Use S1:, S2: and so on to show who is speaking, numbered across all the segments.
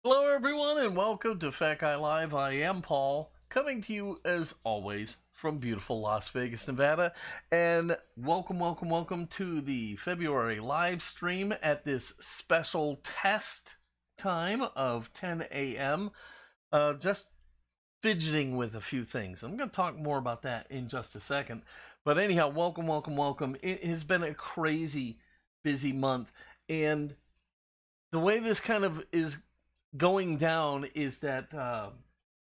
S1: Hello, everyone, and welcome to Fat Guy Live. I am Paul, coming to you as always from beautiful Las Vegas, Nevada. And welcome to the February live stream at this special test time of 10 a.m. Just fidgeting with a few things. I'm going to talk more about that in just a second. But anyhow, welcome. It has been a crazy busy month, and the way this kind of is going down is that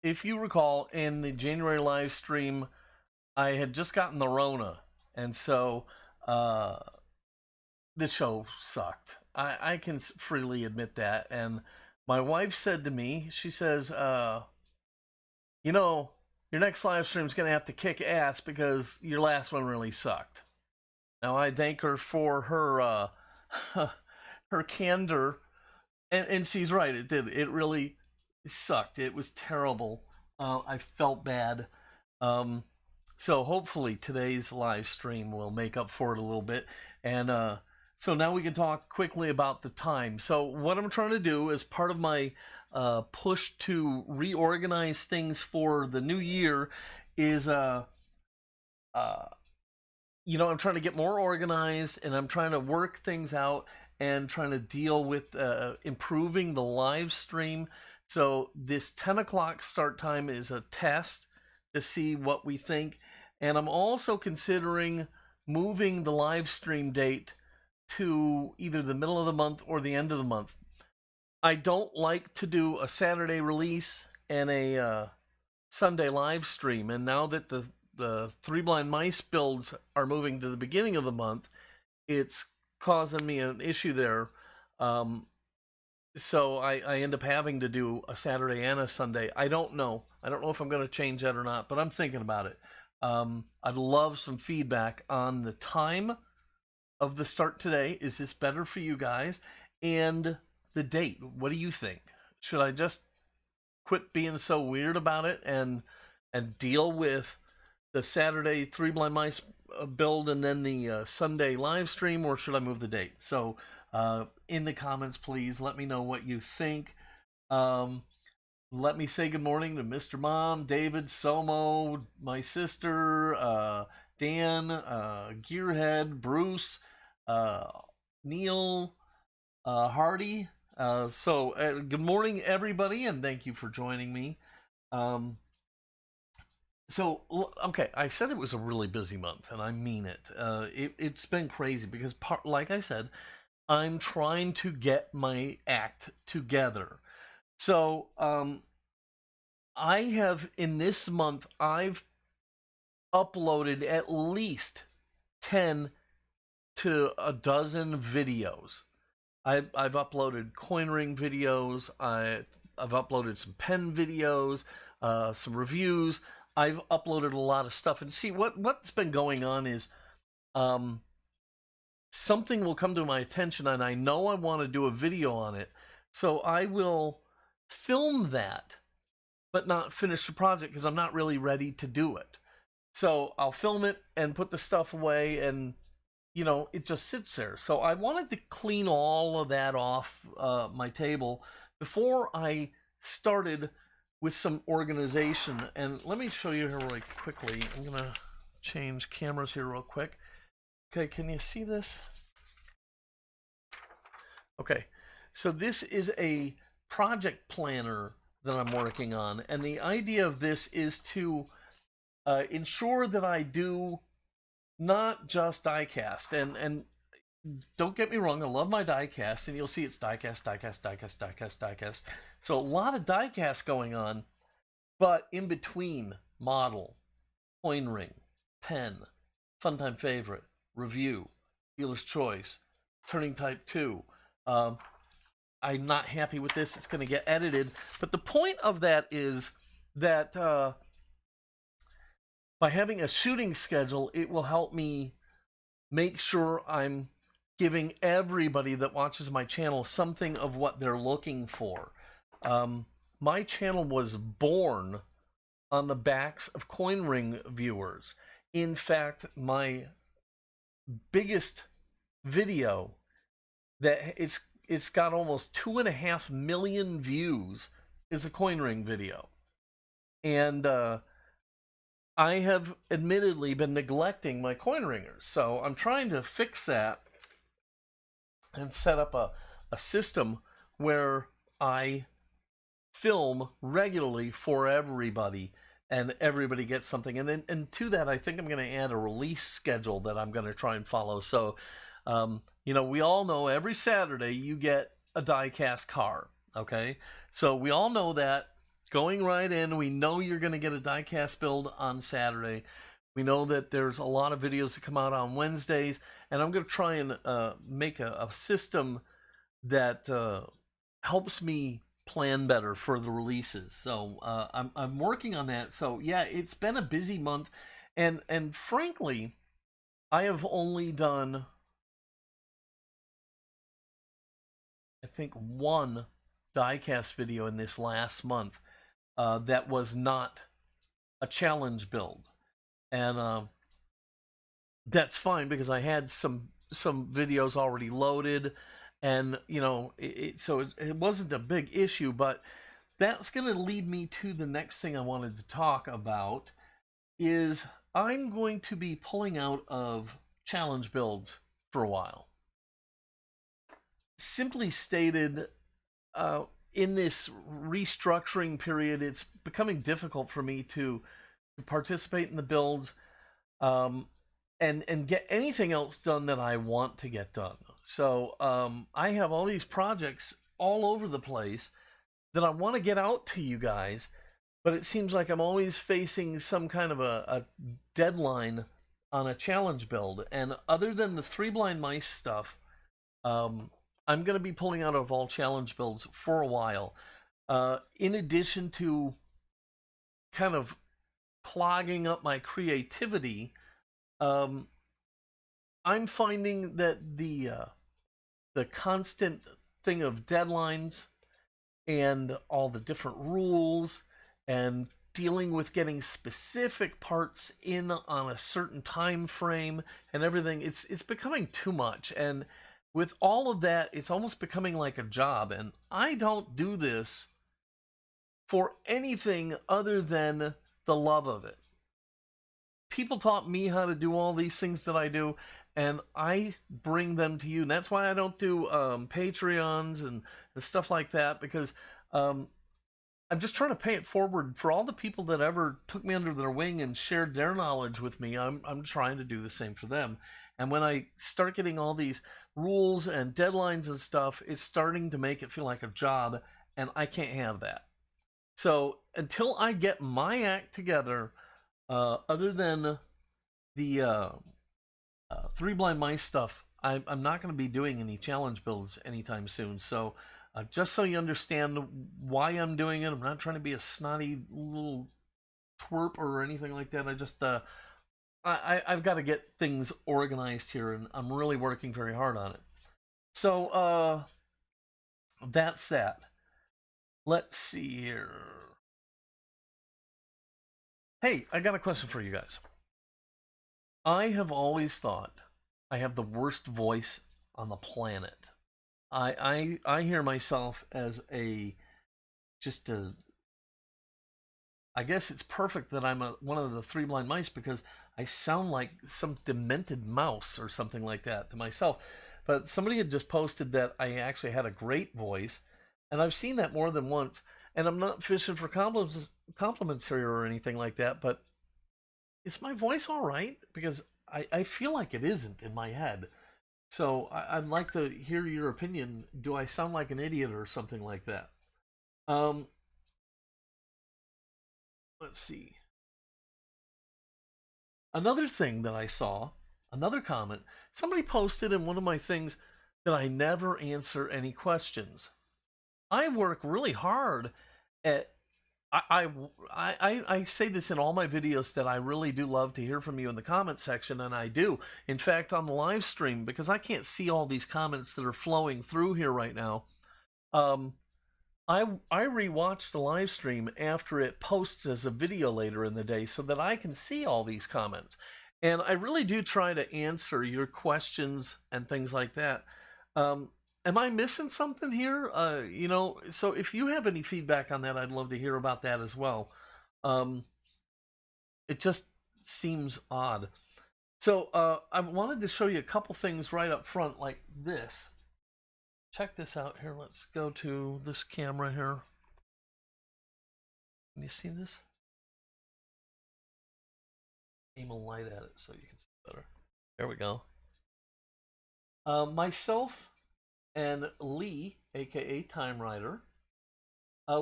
S1: if you recall in the January live stream, I had just gotten the Rona, and so uh, the show sucked. I can freely admit that. And my wife said to me, she says, you know, your next live stream is going to have to kick ass because your last one really sucked. Now I thank her for her her candor, and she's right. It did. It really sucked. It was terrible. I felt bad. Um, so hopefully today's live stream will make up for it a little bit. And so now we can talk quickly about the time. So what I'm trying to do as part of my push to reorganize things for the new year is uh, I'm trying to get more organized, and I'm trying to work things out and trying to deal with improving the live stream. So this 10 o'clock start time is a test to see what we think. And I'm also considering moving the live stream date to either the middle of the month or the end of the month. I don't like to do a Saturday release and a Sunday live stream. And now that the Three Blind Mice builds are moving to the beginning of the month, it's causing me an issue there. So I end up having to do a Saturday and a Sunday. I don't know. I don't know if I'm going to change that or not, but I'm thinking about it. I'd love some feedback on the time of the start today. Is this better for you guys? And the date. What do you think? Should I just quit being so weird about it and deal with the Saturday Three Blind Mice build and then the Sunday live stream, or should I move the date? So in the comments, please let me know what you think. Let me say good morning to Mr. Mom, David, Somo, my sister, Dan, Gearhead, Bruce, Neil, Hardy. Good morning, everybody, and thank you for joining me. Okay, I said it was a really busy month, and I mean it. It's been crazy because, like I said, I'm trying to get my act together. So, I have, in this month, I've uploaded at least 10 to a dozen videos. I've uploaded coin ring videos. I've uploaded some pen videos, some reviews. I've uploaded a lot of stuff. And see, what's been going on is something will come to my attention, and I know I want to do a video on it. So I will film that, but not finish the project because I'm not really ready to do it. So I'll film it and put the stuff away, and it just sits there. So I wanted to clean all of that off my table before I started with some organization. And let me show you here really quickly. I'm going to change cameras here real quick. Okay, can you see this? Okay, so this is a project planner that I'm working on. And the idea of this is to ensure that I do not just diecast. And don't get me wrong, I love my diecast, and you'll see it's diecast. So a lot of diecast going on, but in between, model, coin ring, pen, Funtime favorite, review, dealer's choice, turning type 2. I'm not happy with this. It's going to get edited. But the point of that is that by having a shooting schedule, it will help me make sure I'm giving everybody that watches my channel something of what they're looking for. My channel was born on the backs of coin ring viewers. In fact, my biggest video that it's got almost 2.5 million views. Is a coin ring video, and I have admittedly been neglecting my coin ringers, so I'm trying to fix that and set up a system where I film regularly for everybody, and everybody gets something. And then, and to that, I think I'm going to add a release schedule that I'm going to try and follow. So, you know, we all know every Saturday you get a die-cast car, okay? So we all know that going right in. We know you're going to get a die-cast build on Saturday. We know that there's a lot of videos that come out on Wednesdays, and I'm going to try and make a system that helps me plan better for the releases. So I'm working on that. So yeah, it's been a busy month, and frankly, I have only done, I think, one diecast video in this last month that was not a challenge build, and that's fine because I had some videos already loaded, and you know, so it wasn't a big issue. But that's going to lead me to the next thing I wanted to talk about. Is I'm going to be pulling out of challenge builds for a while. Simply stated, in this restructuring period, it's becoming difficult for me to participate in the builds and get anything else done that I want to get done. So I have all these projects all over the place that I want to get out to you guys, but it seems like I'm always facing some kind of a deadline on a challenge build. And other than the 3 Blind Mice stuff, I'm going to be pulling out of all challenge builds for a while. In addition to kind of clogging up my creativity, I'm finding that the constant thing of deadlines and all the different rules and dealing with getting specific parts in on a certain time frame and everything, it's becoming too much. And with all of that, it's almost becoming like a job. And I don't do this for anything other than the love of it. People taught me how to do all these things that I do, and I bring them to you. And that's why I don't do Patreons and stuff like that, because I'm just trying to pay it forward for all the people that ever took me under their wing and shared their knowledge with me. I'm trying to do the same for them. And when I start getting all these rules and deadlines and stuff, it's starting to make it feel like a job, and I can't have that. So until I get my act together, other than the 3 Blind Mice stuff, I'm not going to be doing any challenge builds anytime soon. So just so you understand why I'm doing it, I'm not trying to be a snotty little twerp or anything like that. I just I've got to get things organized here, and I'm really working very hard on it. So that's that. Let's see here. Hey, I got a question for you guys. I have always thought I have the worst voice on the planet. I hear myself as I guess it's perfect that I'm one of the 3 Blind Mice, because I sound like some demented mouse or something like that to myself. But somebody had just posted that I actually had a great voice, and I've seen that more than once. And I'm not fishing for compliments here or anything like that, but is my voice all right? Because I feel like it isn't in my head. So I'd like to hear your opinion. Do I sound like an idiot or something like that? Let's see. Another thing that I saw, another comment, somebody posted in one of my things that I never answer any questions. I work really hard at, I say this in all my videos, that I really do love to hear from you in the comment section, and I do. In fact, on the live stream, because I can't see all these comments that are flowing through here right now, I rewatch the live stream after it posts as a video later in the day so that I can see all these comments. And I really do try to answer your questions and things like that. Am I missing something here? You know, so if you have any feedback on that, I'd love to hear about that as well. Um, it just seems odd. So I wanted to show you a couple things right up front, like this. Check this out here. Let's go to this camera here. Can you see this? Aim a light at it so you can see better. There we go. Myself and Lee, aka Time Rider,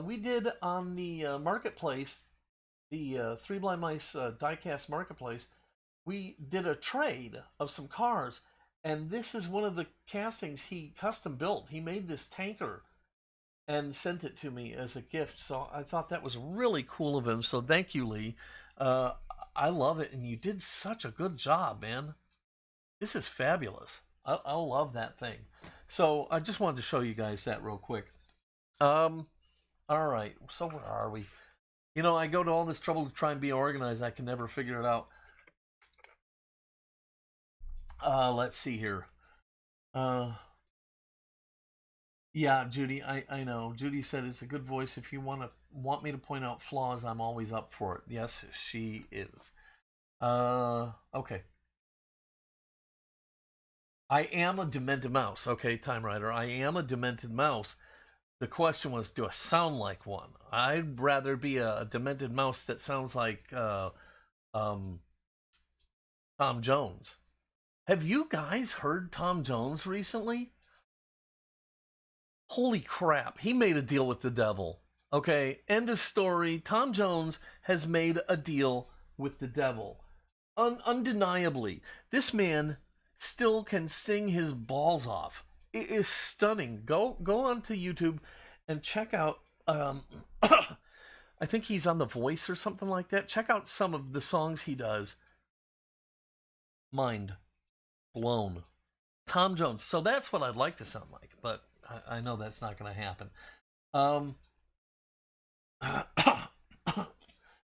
S1: we did on the marketplace, the Three Blind Mice diecast marketplace. We did a trade of some cars, and this is one of the castings he custom built. He made this tanker and sent it to me as a gift. So I thought that was really cool of him. So thank you, Lee. Uh, I love it, and you did such a good job, man. This is fabulous. I love that thing. So I just wanted to show you guys that real quick. All right. So where are we? You know, I go to all this trouble to try and be organized. I can never figure it out. Let's see here. Yeah, Judy, I know. Judy said it's a good voice. If you want me to point out flaws, I'm always up for it. Yes, she is. Okay. I am a demented mouse. Okay, Time Rider. I am a demented mouse. The question was, do I sound like one? I'd rather be a demented mouse that sounds like um, Tom Jones. Have you guys heard Tom Jones recently? Holy crap, he made a deal with the devil. Okay, end of story. Tom Jones has made a deal with the devil. Undeniably, this man still can sing his balls off. It is stunning. Go onto YouTube and check out. I think he's on The Voice or something like that. Check out some of the songs he does. Mind blown. Tom Jones. So that's what I'd like to sound like, but I know that's not going to happen.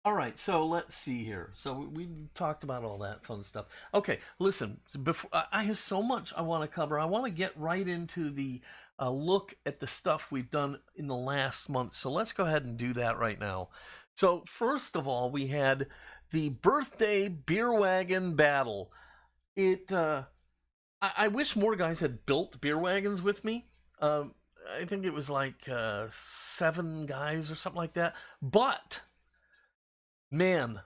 S1: All right, so let's see here. So we talked about all that fun stuff. Okay, listen, before, I have so much I want to cover. I want to get right into the look at the stuff we've done in the last month. So let's go ahead and do that right now. So first of all, we had the birthday beer wagon battle. I wish more guys had built beer wagons with me. I think it was like 7 guys or something like that. But man,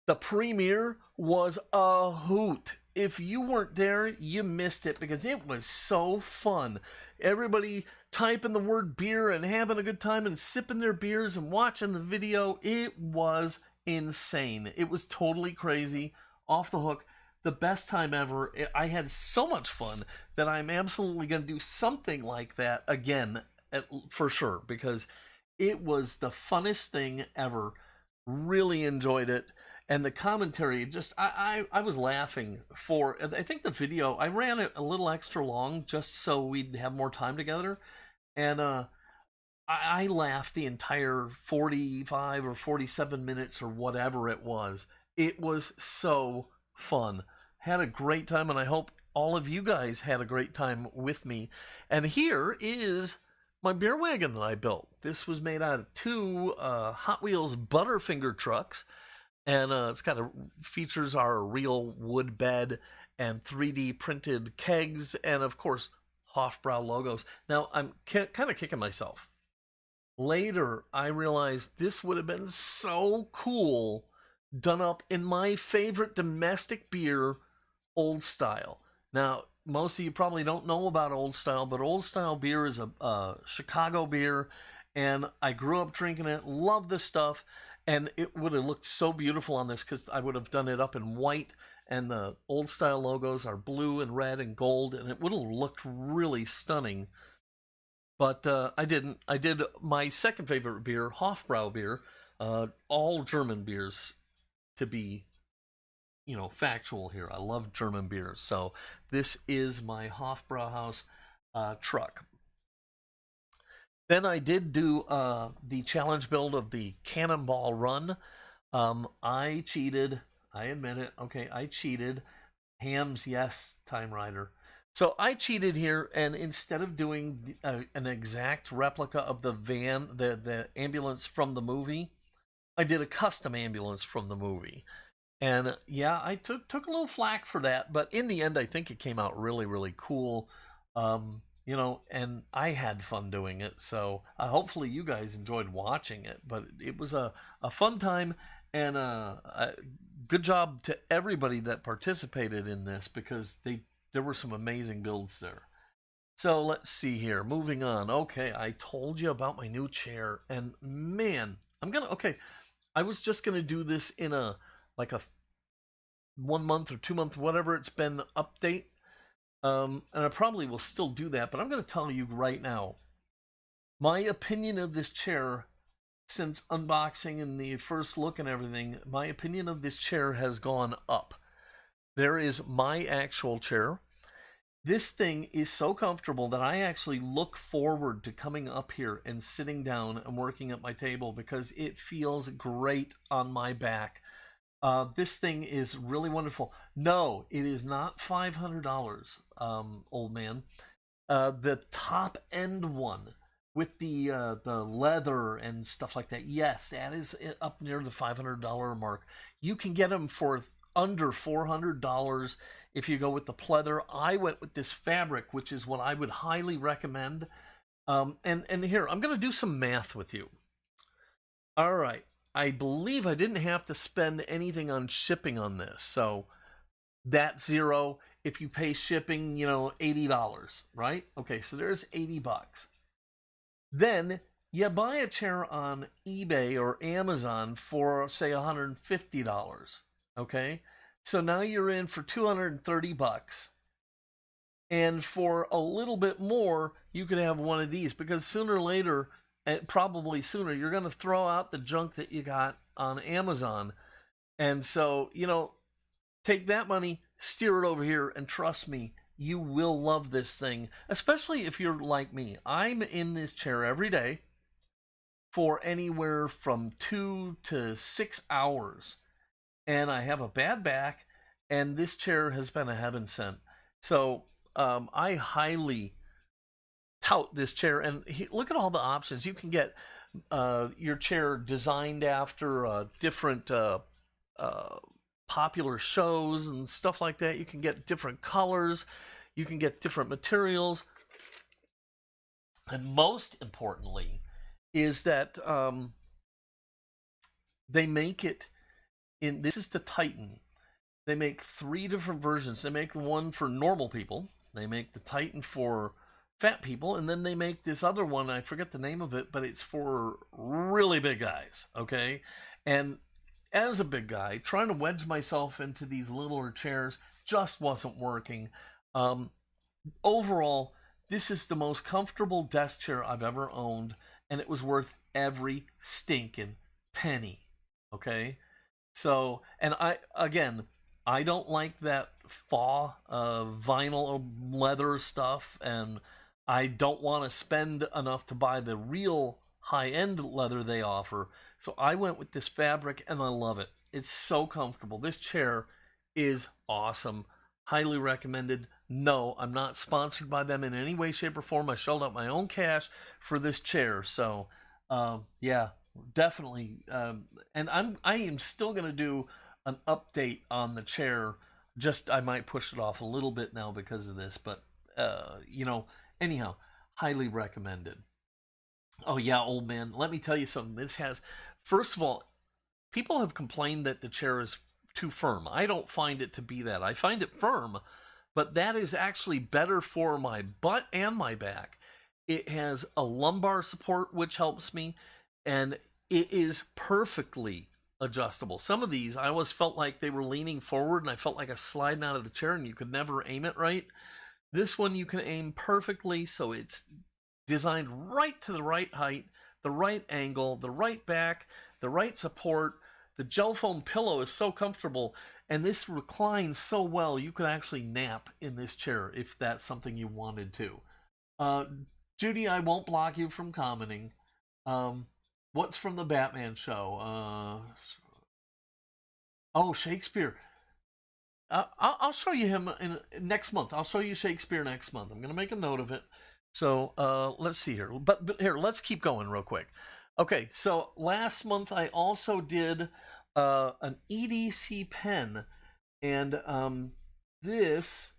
S1: the premiere was a hoot. If you weren't there, you missed it because it was so fun. Everybody typing the word beer and having a good time and sipping their beers and watching the video. It was insane. It was totally crazy, off the hook. The best time ever. I had so much fun that I'm absolutely going to do something like that again for sure because it was the funnest thing ever. Really enjoyed it, and the commentary just I was laughing for. I think the video I ran it a little extra long just so we'd have more time together, and I laughed the entire 45 or 47 minutes or whatever it was. It was so fun. Had a great time, and I hope all of you guys had a great time with me. And here is my beer wagon that I built. This was made out of 2 Hot Wheels Butterfinger trucks, and it's got features our real wood bed and 3D printed kegs, and of course Hofbrau logos. Now I'm kind of kicking myself. Later, I realized this would have been so cool done up in my favorite domestic beer, Old Style. Now, most of you probably don't know about Old Style, but Old Style beer is a Chicago beer, and I grew up drinking it, love this stuff, and it would have looked so beautiful on this because I would have done it up in white, and the Old Style logos are blue and red and gold, and it would have looked really stunning. But I didn't. I did my second favorite beer, Hofbrau beer, all German beers to be factual here. I love German beers. So this is my Hofbrauhaus truck. Then I did do the challenge build of the Cannonball Run. I cheated. I admit it. Okay, I cheated. Hams, yes, Time Rider. So I cheated here, and instead of doing an exact replica of the van, the ambulance from the movie, I did a custom ambulance from the movie. And yeah, I took a little flack for that, but in the end, I think it came out really, really cool. And I had fun doing it. So hopefully you guys enjoyed watching it. But it was a fun time, and a good job to everybody that participated in this, because there were some amazing builds there. So let's see here. Moving on. Okay, I told you about my new chair, and man, okay. I was just gonna do this in a like a 1 month or 2 month, whatever it's been, update. And I probably will still do that, but I'm gonna tell you right now, my opinion of this chair, since unboxing and the first look and everything, my opinion of this chair has gone up. There is my actual chair. This thing is so comfortable that I actually look forward to coming up here and sitting down and working at my table, because it feels great on my back. This thing is really wonderful. No, it is not $500, old man. The top end one with the leather and stuff like that. Yes, that is up near the $500 mark. You can get them for under $400 if you go with the pleather. I went with this fabric, which is what I would highly recommend. And here, I'm going to do some math with you. All right. I believe I didn't have to spend anything on shipping on this. So that's zero. If you pay shipping, $80, right? Okay, so there's $80. Then you buy a chair on eBay or Amazon for, say, $150. Okay? So now you're in for $230. And for a little bit more, you could have one of these, because sooner or later, and probably sooner, you're going to throw out the junk that you got on Amazon. And so, take that money, steer it over here, and trust me, you will love this thing, especially if you're like me. I'm in this chair every day for anywhere from 2 to 6 hours, and I have a bad back, and this chair has been a heaven sent. So I highly tout this chair, and look at all the options you can get. Your chair designed after different popular shows and stuff like that. You can get different colors, you can get different materials, and most importantly is that they make it in, this is the Titan. They make 3 different versions. They make the one for normal people, they make the Titan for fat people, and then they make this other one, I forget the name of it, but it's for really big guys. Okay? And as a big guy, trying to wedge myself into these littler chairs just wasn't working. Overall, this is the most comfortable desk chair I've ever owned, and it was worth every stinking penny. Okay? So, and I don't like that vinyl leather stuff, and I don't want to spend enough to buy the real high-end leather they offer. So I went with this fabric, and I love it. It's so comfortable. This chair is awesome. Highly recommended. No, I'm not sponsored by them in any way, shape, or form. I shelled out my own cash for this chair. So, yeah, definitely. And I am still going to do an update on the chair. Just, I might push it off a little bit now because of this, but anyhow, highly recommended. Oh yeah, old man, let me tell you something. First of all, people have complained that the chair is too firm. I don't find it to be that. I find it firm, but that is actually better for my butt and my back. It has a lumbar support, which helps me, and it is perfectly adjustable. Some of these, I always felt like they were leaning forward, and I felt like I was sliding out of the chair, and you could never aim it right. This one you can aim perfectly, so it's designed right to the right height, the right angle, the right back, the right support. The gel foam pillow is so comfortable, and this reclines so well, you could actually nap in this chair if that's something you wanted to. Uh, Judy, I won't block you from commenting. What's from the Batman show? Oh, Shakespeare. I'll show you him next month. I'll show you Shakespeare next month. I'm going to make a note of it. So let's see here. But here, let's keep going real quick. Okay, so last month I also did an EDC pen, and this.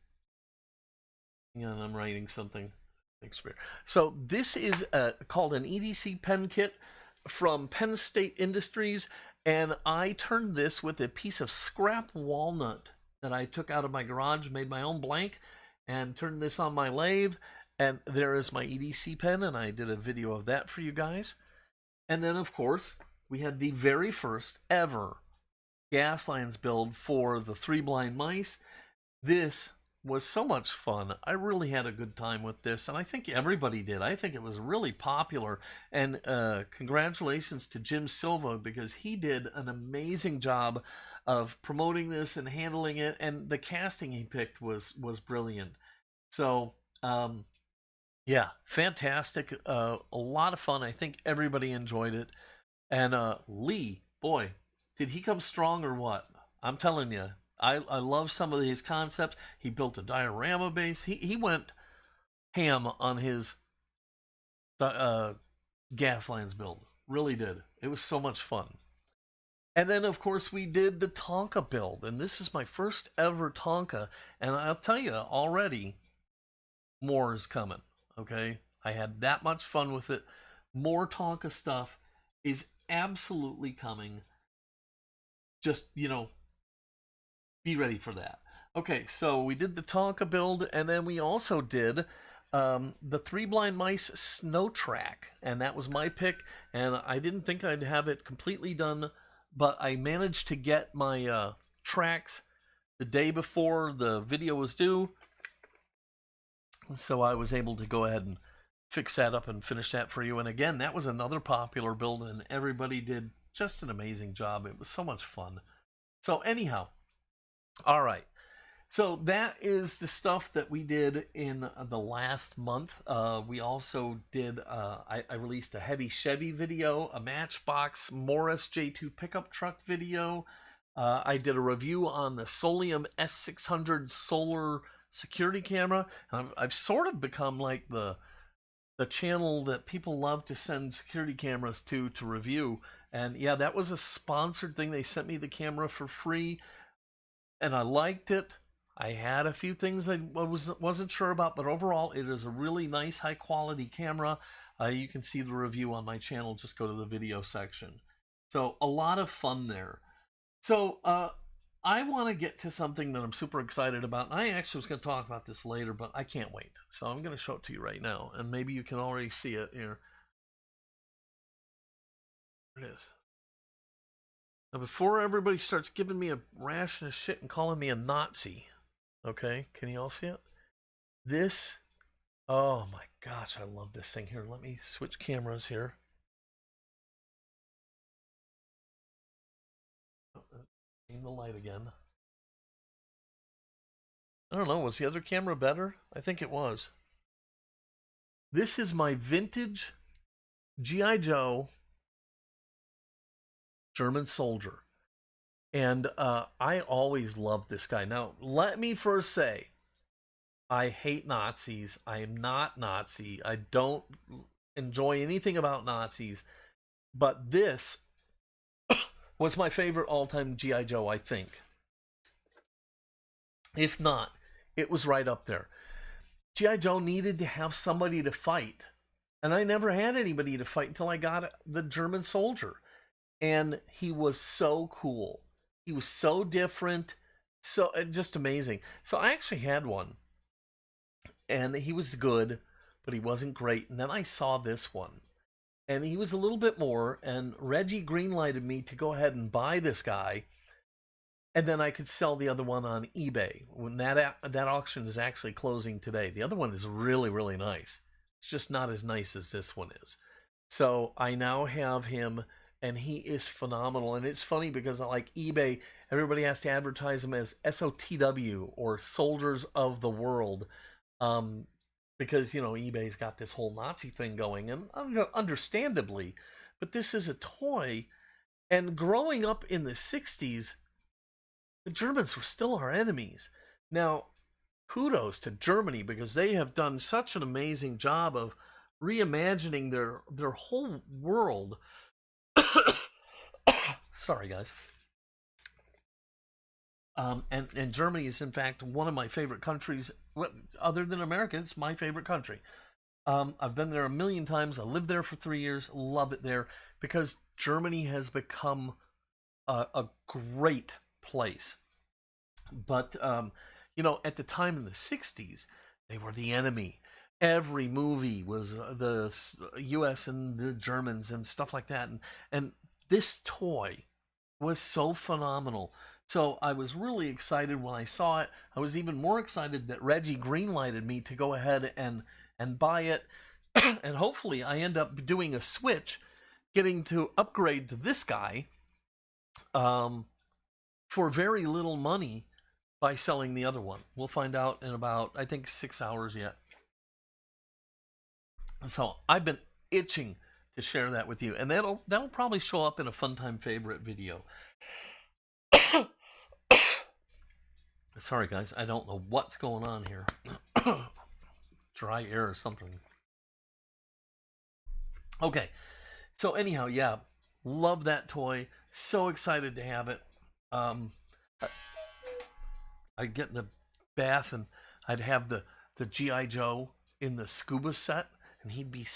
S1: Hang on, I'm writing something. Shakespeare. So this is called an EDC pen kit from Penn State Industries, and I turned this with a piece of scrap walnut that I took out of my garage, made my own blank, and turned this on my lathe. And there is my EDC pen, and I did a video of that for you guys. And then, of course, we had the very first ever gas lines build for the Three Blind Mice. This was so much fun. I really had a good time with this, and I think everybody did. I think it was really popular, and congratulations to Jim Silva, because he did an amazing job of promoting this and handling it, and the casting he picked was brilliant. So yeah, fantastic. A lot of fun. I think everybody enjoyed it. And Lee, boy, did he come strong or what? I'm telling you, I love some of his concepts. He built a diorama base. He went ham on his gas lines build. Really did. It was so much fun. And then, of course, we did the Tonka build. And this is my first ever Tonka. And I'll tell you, already, more is coming. Okay? I had that much fun with it. More Tonka stuff is absolutely coming. Just, be ready for that. Okay, so we did the Tonka build, and then we also did the Three Blind Mice Snow Track, and that was my pick, and I didn't think I'd have it completely done, but I managed to get my tracks the day before the video was due, so I was able to go ahead and fix that up and finish that for you. And again, that was another popular build, and everybody did just an amazing job. It was so much fun. So anyhow, all right. So that is the stuff that we did in the last month. We also did, I released a heavy Chevy video, a Matchbox Morris J2 pickup truck video. I did a review on the Solium S600 solar security camera. I've sort of become like the channel that people love to send security cameras to review. And yeah, that was a sponsored thing. They sent me the camera for free, and I liked it. I had a few things I wasn't sure about, but overall, it is a really nice, high-quality camera. You can see the review on my channel. Just go to the video section. So a lot of fun there. So I want to get to something that I'm super excited about. And I actually was going to talk about this later, but I can't wait. So I'm going to show it to you right now, and maybe you can already see it here. There it is. Now, before everybody starts giving me a ration of shit and calling me a Nazi, okay, can you all see it? This, oh my gosh, I love this thing. Here, let me switch cameras here. Aim the light again. I don't know, was the other camera better? I think it was. This is my vintage G.I. Joe German soldier. And I always loved this guy. Now, let me first say, I hate Nazis. I am not Nazi. I don't enjoy anything about Nazis. But this was my favorite all-time G.I. Joe, I think. If not, it was right up there. G.I. Joe needed to have somebody to fight. And I never had anybody to fight until I got the German soldier. And he was so cool. He was so different. So just amazing. So I actually had one. And he was good, but he wasn't great. And then I saw this one. And he was a little bit more. And Reggie greenlighted me to go ahead and buy this guy. And then I could sell the other one on eBay. When that auction is actually closing today. The other one is really, really nice. It's just not as nice as this one is. So I now have him, and he is phenomenal. And it's funny because like eBay, everybody has to advertise him as SOTW, or Soldiers of the World. Because, eBay's got this whole Nazi thing going, and understandably, but this is a toy. And growing up in the 60s, the Germans were still our enemies. Now, kudos to Germany because they have done such an amazing job of reimagining their whole world. Sorry, guys. And Germany is in fact one of my favorite countries. Other than America, it's my favorite country. I've been there a million times. I lived there for 3 years. Love it there because Germany has become a great place. But at the time in the '60s, they were the enemy. Every movie was the U.S. and the Germans and stuff like that. And this toy was so phenomenal. So I was really excited when I saw it. I was even more excited that Reggie greenlighted me to go ahead and buy it. And hopefully I end up doing a switch, getting to upgrade to this guy for very little money by selling the other one. We'll find out in about, I think, 6 hours yet. So I've been itching to share that with you, and that'll probably show up in a Fun Time Favorite video. Sorry, guys, I don't know what's going on here. Dry air or something. Okay, so anyhow, yeah, love that toy. So excited to have it. I'd get in the bath and I'd have the G.I. Joe in the scuba set, and he'd be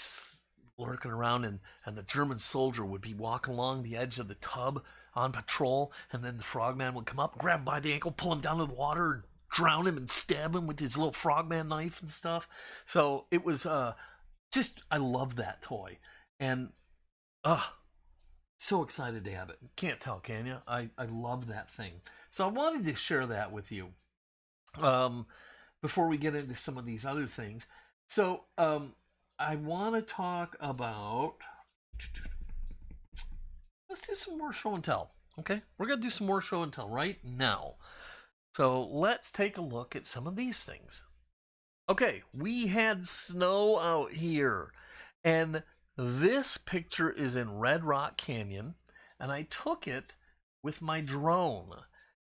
S1: lurking around, and the German soldier would be walking along the edge of the tub on patrol, and then the frogman would come up, grab him by the ankle, pull him down to the water, and drown him and stab him with his little frogman knife and stuff. So it was just, I love that toy. And so excited to have it. Can't tell, can you? I love that thing. So I wanted to share that with you before we get into some of these other things. So I want to talk about... Let's do some more show and tell. Okay? We're going to do some more show and tell right now. So let's take a look at some of these things. Okay, we had snow out here. And this picture is in Red Rock Canyon. And I took it with my drone.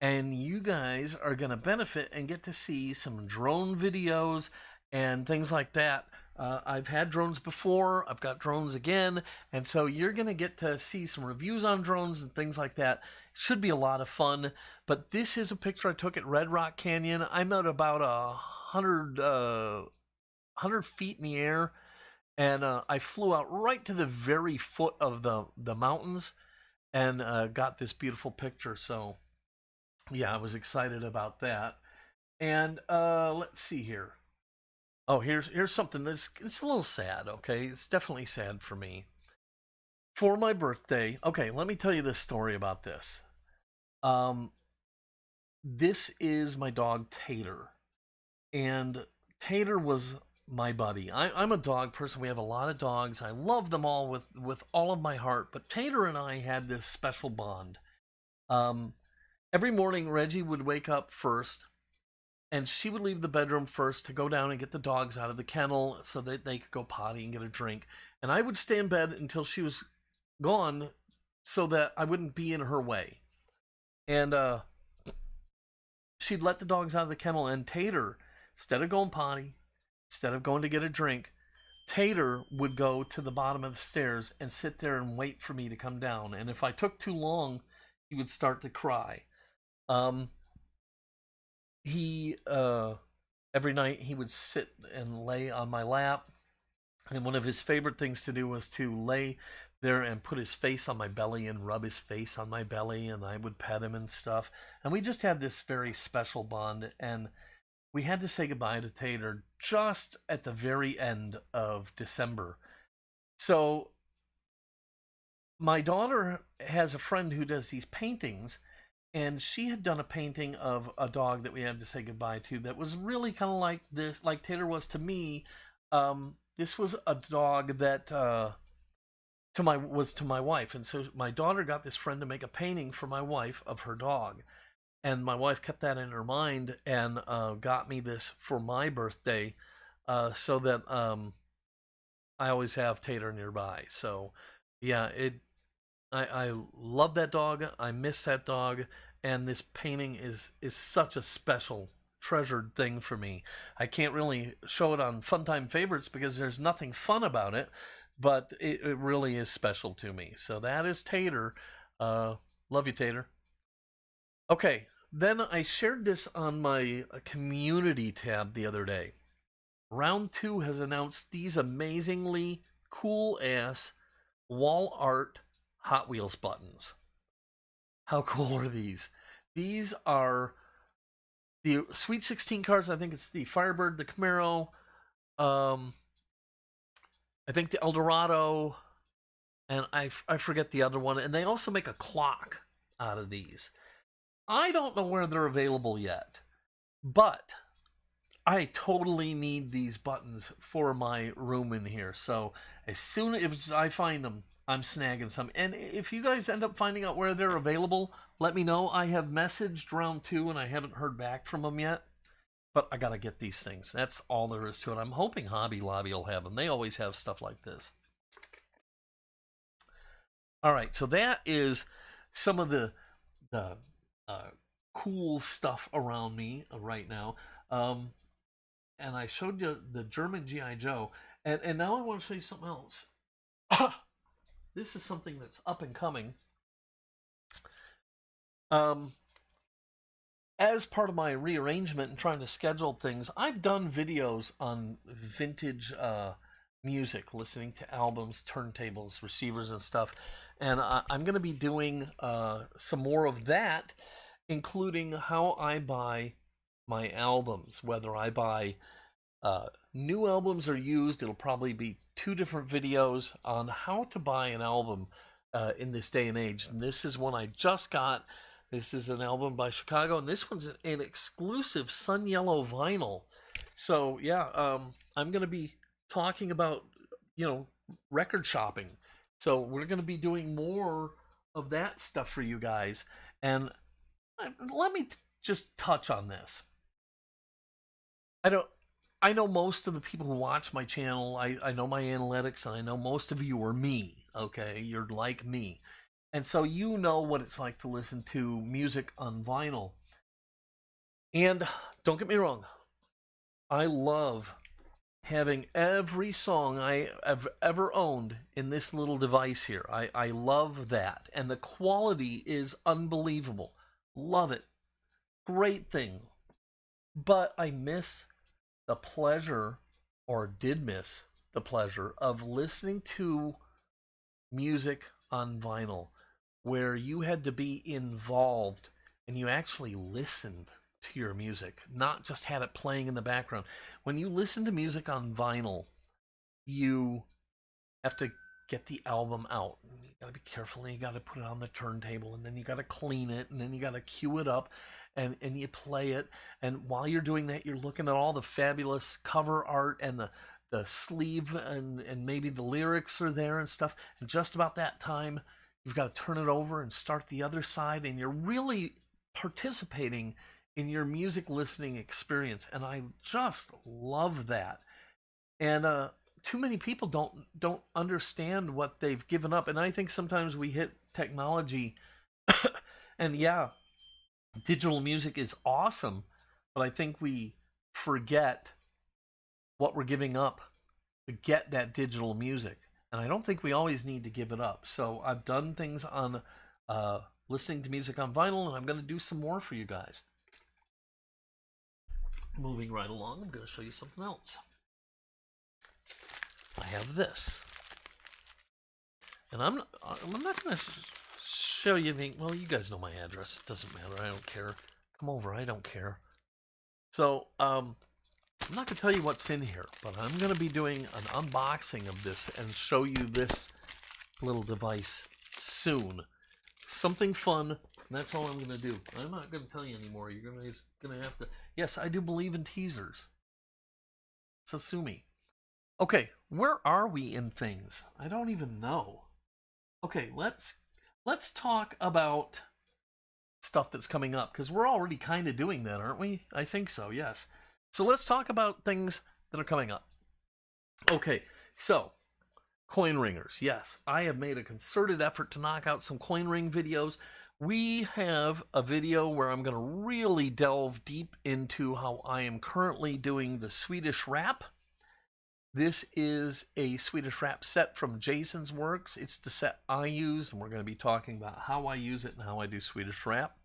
S1: And you guys are going to benefit and get to see some drone videos and things like that. I've had drones before, I've got drones again, and so you're going to get to see some reviews on drones and things like that. It should be a lot of fun, but this is a picture I took at Red Rock Canyon. I'm at about 100 feet in the air, and I flew out right to the very foot of the mountains and got this beautiful picture. So yeah, I was excited about that. And let's see here. Oh, here's something that's, it's a little sad, okay? It's definitely sad for me. For my birthday, okay, let me tell you this story about this. This is my dog Tater. And Tater was my buddy. I'm a dog person. We have a lot of dogs. I love them all with all of my heart. But Tater and I had this special bond. Every morning, Reggie would wake up first, and she would leave the bedroom first to go down and get the dogs out of the kennel so that they could go potty and get a drink. And I would stay in bed until she was gone so that I wouldn't be in her way. And she'd let the dogs out of the kennel, and Tater, instead of going potty, instead of going to get a drink, Tater would go to the bottom of the stairs and sit there and wait for me to come down. And if I took too long, he would start to cry. He every night he would sit and lay on my lap, and one of his favorite things to do was to lay there and put his face on my belly and rub his face on my belly, and I would pet him and stuff. And we just had this very special bond, and we had to say goodbye to Tater just at the very end of December. So my daughter has a friend who does these paintings, and she had done a painting of a dog that we had to say goodbye to that was really kind of like this, like Tater was to me. This was a dog that was to my wife, and so my daughter got this friend to make a painting for my wife of her dog, and my wife kept that in her mind and got me this for my birthday, so that I always have Tater nearby. So yeah, I love that dog. I miss that dog. and this painting is such a special, treasured thing for me. I can't really show it on Funtime Favorites because there's nothing fun about it, but it really is special to me. So that is Tater. Love you, Tater. Okay, then I shared this on my community tab the other day. Round 2 has announced these amazingly cool ass wall art Hot Wheels buttons. How cool are these? These are the Sweet 16 cars. I think it's the Firebird, the Camaro, I think the Eldorado, and I forget the other one. And they also make a clock out of these. I don't know where they're available yet, but I totally need these buttons for my room in here. So as soon as I find them, I'm snagging some. And if you guys end up finding out where they're available, let me know. I have messaged Round 2 and I haven't heard back from them yet. But I got to get these things. That's all there is to it. I'm hoping Hobby Lobby will have them. They always have stuff like this. All right, so that is some of the cool stuff around me right now. And I showed you the German G.I. Joe. And now I want to show you something else. This is something that's up and coming. As part of my rearrangement and trying to schedule things, I've done videos on vintage music, listening to albums, turntables, receivers, and stuff. And I'm going to be doing some more of that, including how I buy my albums, whether I buy new albums or used. It'll probably be 2 different videos on how to buy an album in this day and age. And this is one I just got. This is an album by Chicago, and this one's an exclusive Sun Yellow vinyl. So yeah, I'm going to be talking about, record shopping. So we're going to be doing more of that stuff for you guys. And let me just touch on this. I know most of the people who watch my channel, I know my analytics, and I know most of you are me, okay? You're like me. And so you know what it's like to listen to music on vinyl. And don't get me wrong, I love having every song I have ever owned in this little device here. I love that. And the quality is unbelievable. Love it. Great thing. But I miss the pleasure, or did miss the pleasure, of listening to music on vinyl, where you had to be involved and you actually listened to your music, not just had it playing in the background. When you listen to music on vinyl, you have to get the album out. You got to be careful, and you got to put it on the turntable, and then you got to clean it, and then you got to cue it up, and you play it. And while you're doing that, you're looking at all the fabulous cover art and the sleeve, and maybe the lyrics are there and stuff. And just about that time, you've got to turn it over and start the other side, and you're really participating in your music listening experience. And I just love that. And too many people don't understand what they've given up. And I think sometimes we hit technology, and yeah, digital music is awesome, but I think we forget what we're giving up to get that digital music. And I don't think we always need to give it up. So I've done things on listening to music on vinyl, and I'm going to do some more for you guys. Moving right along, I'm going to show you something else. I have this. And I'm not going to show you anything. Well, you guys know my address. It doesn't matter. I don't care. Come over. I don't care. So, I'm not going to tell you what's in here, but I'm going to be doing an unboxing of this and show you this little device soon. Something fun, and that's all I'm going to do. I'm not going to tell you anymore. You're going to have to... Yes, I do believe in teasers. So sue me. Okay, where are we in things? I don't even know. Okay, let's talk about stuff that's coming up, because we're already kind of doing that, aren't we? I think so, yes. So let's talk about things that are coming up. Okay, so coin ringers. Yes, I have made a concerted effort to knock out some coin ring videos. we have a video where I'm going to really delve deep into how I am currently doing the Swedish wrap. This is a Swedish wrap set from Jason's Works. It's the set I use, and we're going to be talking about how I use it and how I do Swedish wrap.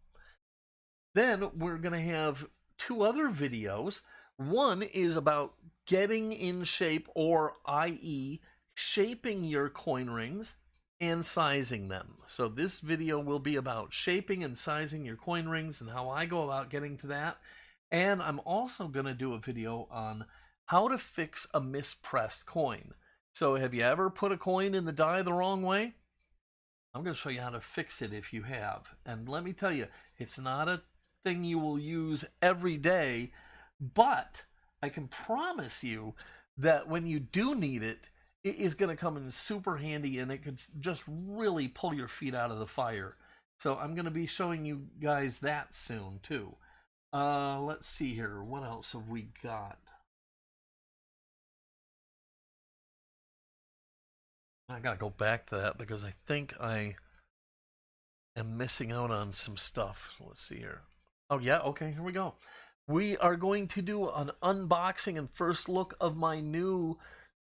S1: Then we're going to have two other videos. One is about getting in shape, or i.e. shaping your coin rings and sizing them. So this video will be about shaping and sizing your coin rings and how I go about getting to that. And I'm also going to do a video on how to fix a mispressed coin. So have you ever put a coin in the die the wrong way? I'm going to show you how to fix it if you have. And let me tell you, it's not a thing you will use every day, but I can promise you that when you do need it, it is going to come in super handy, and it can just really pull your feet out of the fire. So I'm going to be showing you guys that soon too. Let's see here. What else have we got? I gotta go back to that because I think I am missing out on some stuff. Let's see here. Oh yeah, okay, here we go. We are going to do an unboxing and first look of my new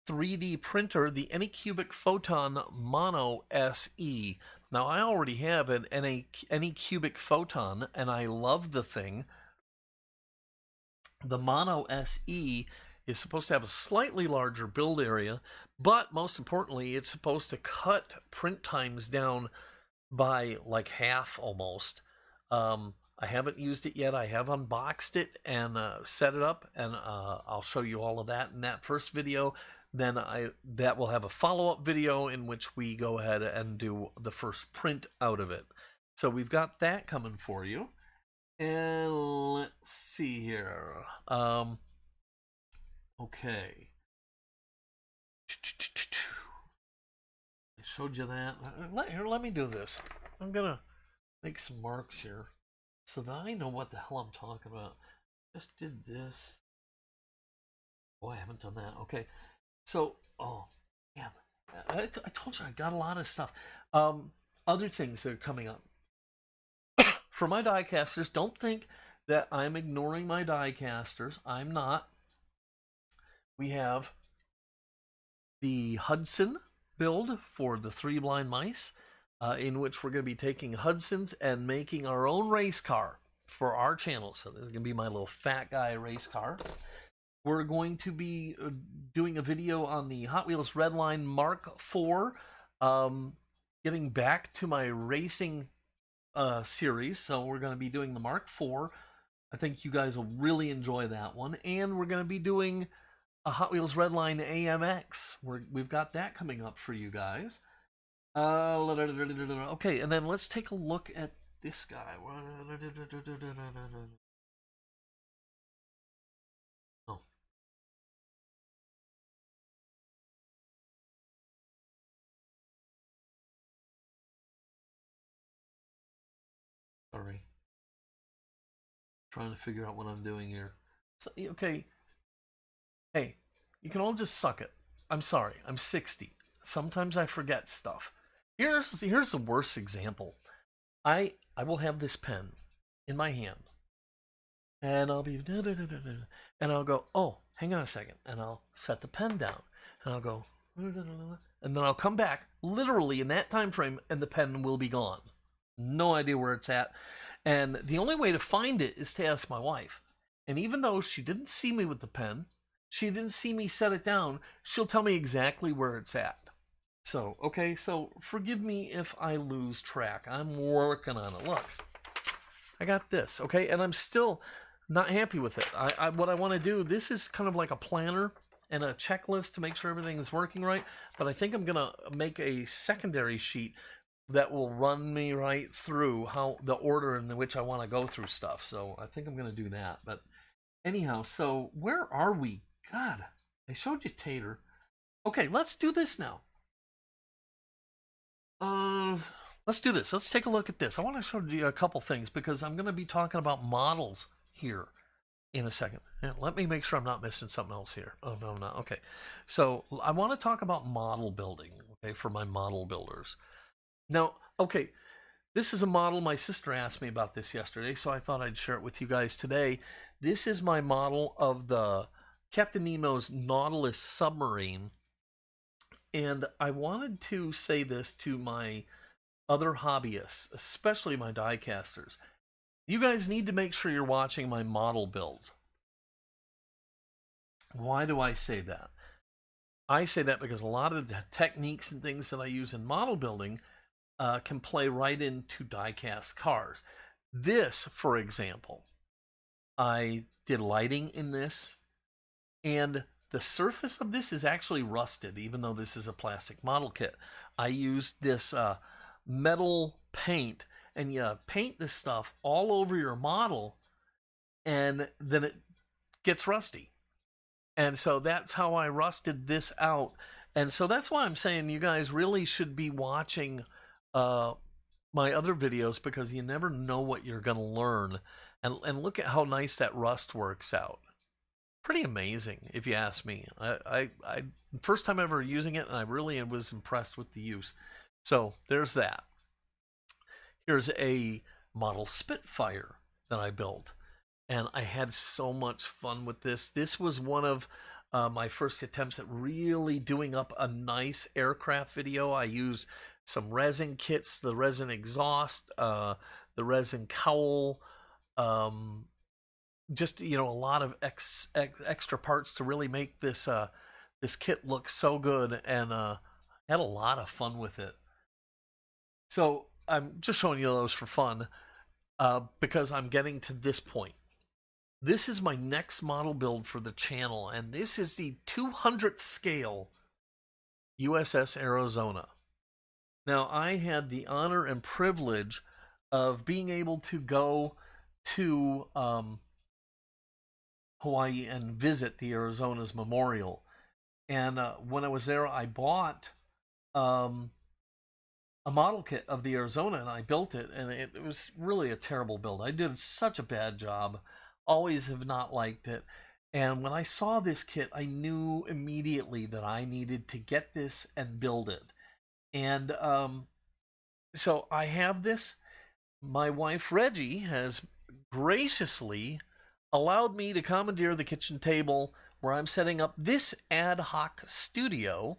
S1: 3D printer, the Anycubic Photon Mono SE. Now I already have an Anycubic Photon and I love the thing. The Mono SE is supposed to have a slightly larger build area, but most importantly, it's supposed to cut print times down by like half almost. I haven't used it yet. I have unboxed it and set it up, and I'll show you all of that in that first video. Then that will have a follow-up video in which we go ahead and do the first print out of it. So we've got that coming for you. And let's see here. Okay. I showed you that. Let me do this. I'm gonna make some marks here so that I know what the hell I'm talking about. Just did this. Oh, I haven't done that. Okay. So, oh, yeah. I told you I got a lot of stuff. Other things that are coming up. For my die casters, don't think that I'm ignoring my die casters. I'm not. We have the Hudson build for the 3 blind mice, in which we're going to be taking Hudsons and making our own race car for our channel. So this is going to be my little fat guy race car. We're going to be doing a video on the Hot Wheels Redline Mark IV, getting back to my racing series. So we're going to be doing the Mark IV. I think you guys will really enjoy that one. And we're going to be doing a Hot Wheels Redline AMX. We've got that coming up for you guys. Okay, and then let's take a look at this guy. Oh. Sorry. Trying to figure out what I'm doing here. So, okay. Hey, you can all just suck it. I'm sorry. I'm 60. Sometimes I forget stuff. Here's the worst example. I will have this pen in my hand, and I'll be and I'll go, oh, hang on a second, and I'll set the pen down, and I'll go, and then I'll come back literally in that time frame, and the pen will be gone. No idea where it's at, and the only way to find it is to ask my wife. And even though she didn't see me with the pen, she didn't see me set it down, she'll tell me exactly where it's at. So, okay, so forgive me if I lose track. I'm working on it. Look, I got this, okay? And I'm still not happy with it. What I want to do, this is kind of like a planner and a checklist to make sure everything is working right. But I think I'm going to make a secondary sheet that will run me right through how the order in which I want to go through stuff. So I think I'm going to do that. But anyhow, so where are we? God, I showed you Tater. Okay, let's do this now. Let's do this. Let's take a look at this. I want to show you a couple things because I'm going to be talking about models here in a second. Yeah, let me make sure I'm not missing something else here. Oh, no, I'm not. Okay. So I want to talk about model building, okay, for my model builders. Now, okay, This is a model. My sister asked me about this yesterday, so I thought I'd share it with you guys today. This is my model of the Captain Nemo's Nautilus submarine. And I wanted to say this to my other hobbyists, especially my die casters. You guys need to make sure you're watching my model builds. Why do I say that? I say that because a lot of the techniques and things that I use in model building can play right into die-cast cars. This, for example, I did lighting in this, and the surface of this is actually rusted, even though this is a plastic model kit. I used this metal paint, and you paint this stuff all over your model, and then it gets rusty. And so that's how I rusted this out. And so that's why I'm saying you guys really should be watching my other videos, because you never know what you're going to learn. And look at how nice that rust works out. Pretty amazing, if you ask me. I first time ever using it, and I really was impressed with the use. So there's that. Here's a model Spitfire that I built, and I had so much fun with this. This was one of my first attempts at really doing up a nice aircraft video. I used some resin kits, the resin exhaust, the resin cowl, just, you know, a lot of extra parts to really make this this kit look so good, and had a lot of fun with it. So I'm just showing you those for fun, because I'm getting to this point. This is my next model build for the channel, and this is the 200th scale USS Arizona. Now, I had the honor and privilege of being able to go to Hawaii and visit the Arizona's memorial. And when I was there, I bought a model kit of the Arizona, and I built it, and it was really a terrible build. I did such a bad job. Always have not liked it. And when I saw this kit, I knew immediately that I needed to get this and build it. And so I have this. My wife, Reggie, has graciously allowed me to commandeer the kitchen table where I'm setting up this ad hoc studio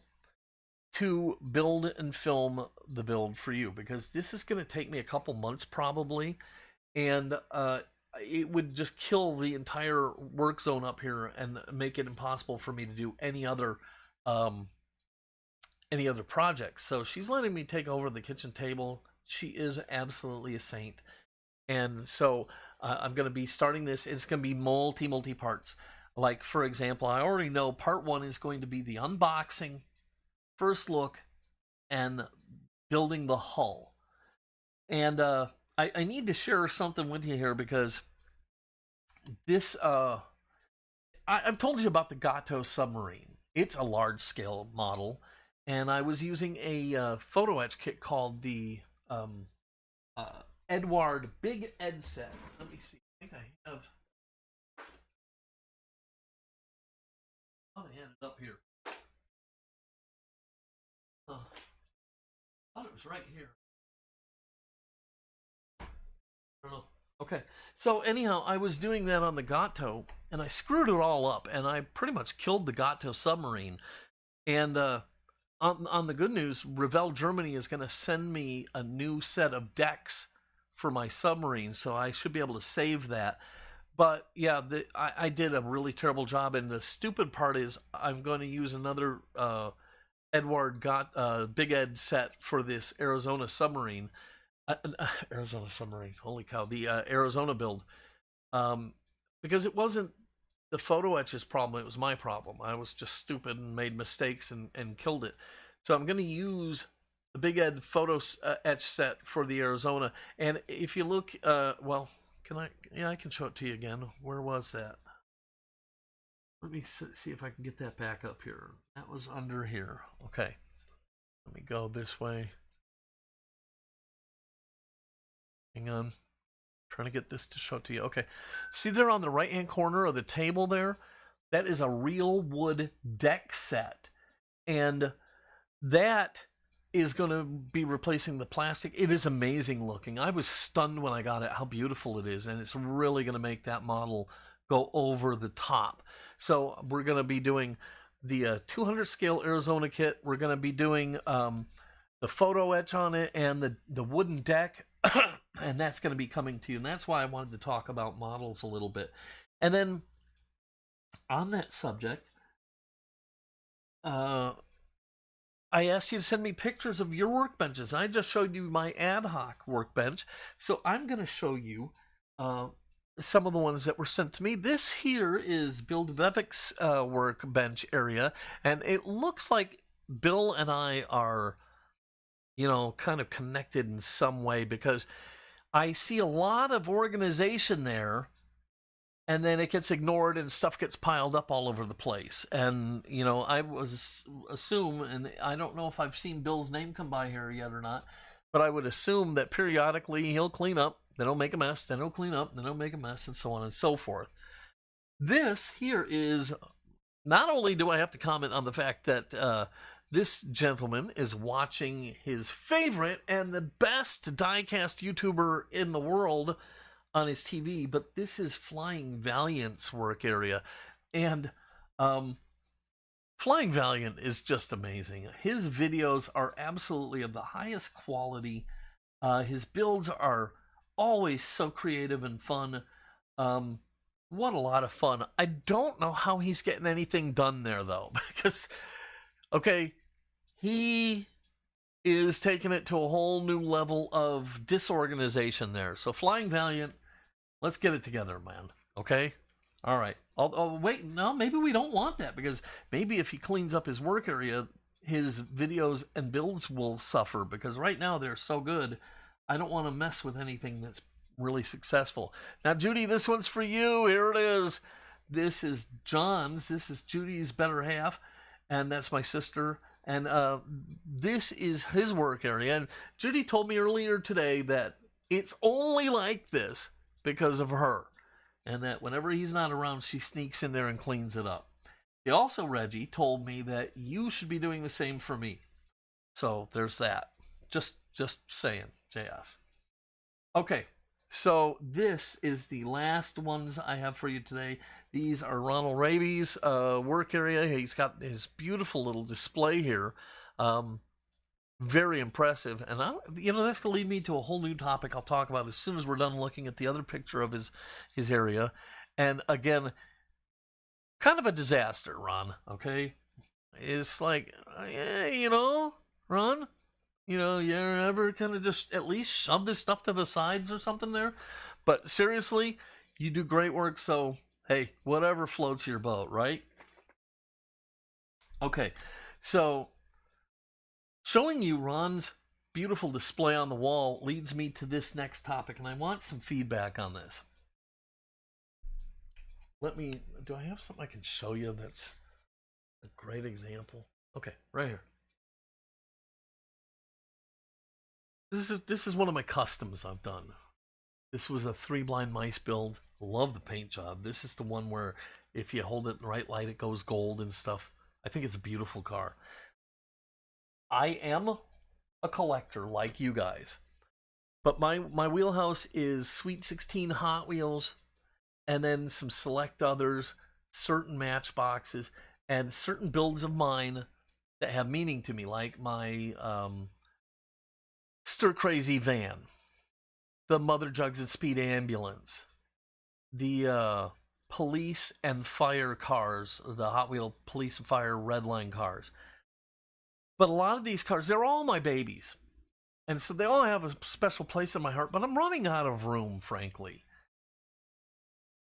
S1: to build and film the build for you, because this is going to take me a couple months probably, and it would just kill the entire work zone up here and make it impossible for me to do any other projects. So she's letting me take over the kitchen table. She is absolutely a saint. And so I'm going to be starting this. It's going to be multi parts. Like, for example, I already know part one is going to be the unboxing, first look, and building the hull. And I need to share something with you here, because this I've told you about the Gato submarine. It's a large scale model, and I was using a photo etch kit called the Edward Big Ed set. Let me see. I think I have. I had it up here. I thought it was right here. I don't know. Okay, so anyhow, I was doing that on the Gato, and I screwed it all up, and I pretty much killed the Gato submarine. And on the good news, Revell Germany is going to send me a new set of decks for my submarine, so I should be able to save that. But yeah, I did a really terrible job, and the stupid part is I'm going to use another Edward Big Ed set for this Arizona submarine. Arizona submarine, holy cow, the Arizona build. Because it wasn't the photo etch's problem, it was my problem. I was just stupid and made mistakes and killed it. So I'm going to use the Big Ed photo etch set for the Arizona. And if you look, well, I can show it to you again. Where was that? Let me see if I can get that back up here. That was under here. Okay. Let me go this way. Hang on. I'm trying to get this to show it to you. Okay. See there on the right-hand corner of the table there? That is a real wood deck set. And that is going to be replacing the plastic. It is amazing looking. I was stunned when I got it how beautiful it is, and it's really going to make that model go over the top. So we're going to be doing the 200 scale Arizona kit. We're going to be doing the photo etch on it and the wooden deck, and that's going to be coming to you. And that's why I wanted to talk about models a little bit. And then on that subject, I asked you to send me pictures of your workbenches. I just showed you my ad hoc workbench. So I'm going to show you some of the ones that were sent to me. This here is Bill Vivek's workbench area. And it looks like Bill and I are, you know, kind of connected in some way, because I see a lot of organization there, and then it gets ignored and stuff gets piled up all over the place. And, you know, I was assume, and I don't know if I've seen Bill's name come by here yet or not, but I would assume that periodically he'll clean up, then he'll make a mess, then he'll clean up, then he'll make a mess, and so on and so forth. This here is, not only do I have to comment on the fact that this gentleman is watching his favorite and the best diecast YouTuber in the world on his TV, but this is Flying Valiant's work area. And Flying Valiant is just amazing. His videos are absolutely of the highest quality. His builds are always so creative and fun. What a lot of fun. I don't know how he's getting anything done there, though, because, okay, he is taking it to a whole new level of disorganization there. So Flying Valiant, let's get it together, man. Okay? All right. Oh, wait, no, maybe we don't want that, because maybe if he cleans up his work area, his videos and builds will suffer, because right now they're so good. I don't want to mess with anything that's really successful. Now, Judy, this one's for you. Here it is. This is John's. This is Judy's better half, and that's my sister. And this is his work area. And Judy told me earlier today that it's only like this because of her, and that whenever he's not around, she sneaks in there and cleans it up. He also, Reggie, told me that you should be doing the same for me. So there's that. Just saying, JS. Okay, so this is the last ones I have for you today. These are Ronald Raby's work area. He's got his beautiful little display here. Very impressive. And, you know, that's going to lead me to a whole new topic I'll talk about as soon as we're done looking at the other picture of his area. And, again, kind of a disaster, Ron, okay? It's like, you know, Ron, you know, you ever kind of just at least shove this stuff to the sides or something there? But seriously, you do great work, so hey, whatever floats your boat, right? Okay, so showing you Ron's beautiful display on the wall leads me to this next topic, and I want some feedback on this. Do I have something I can show you that's a great example? Okay, right here. This is one of my customs I've done. This was a 3 blind mice build. Love the paint job. This is the one where if you hold it in the right light, it goes gold and stuff. I think it's a beautiful car. I am a collector like you guys, but my wheelhouse is Sweet 16 Hot Wheels, and then some select others, certain Matchboxes, and certain builds of mine that have meaning to me, like my Stir Crazy van, the Mother Jugs and Speed ambulance, the police and fire cars, the Hot Wheel police and fire redline cars. But a lot of these cars, they're all my babies. And so they all have a special place in my heart, but I'm running out of room, frankly.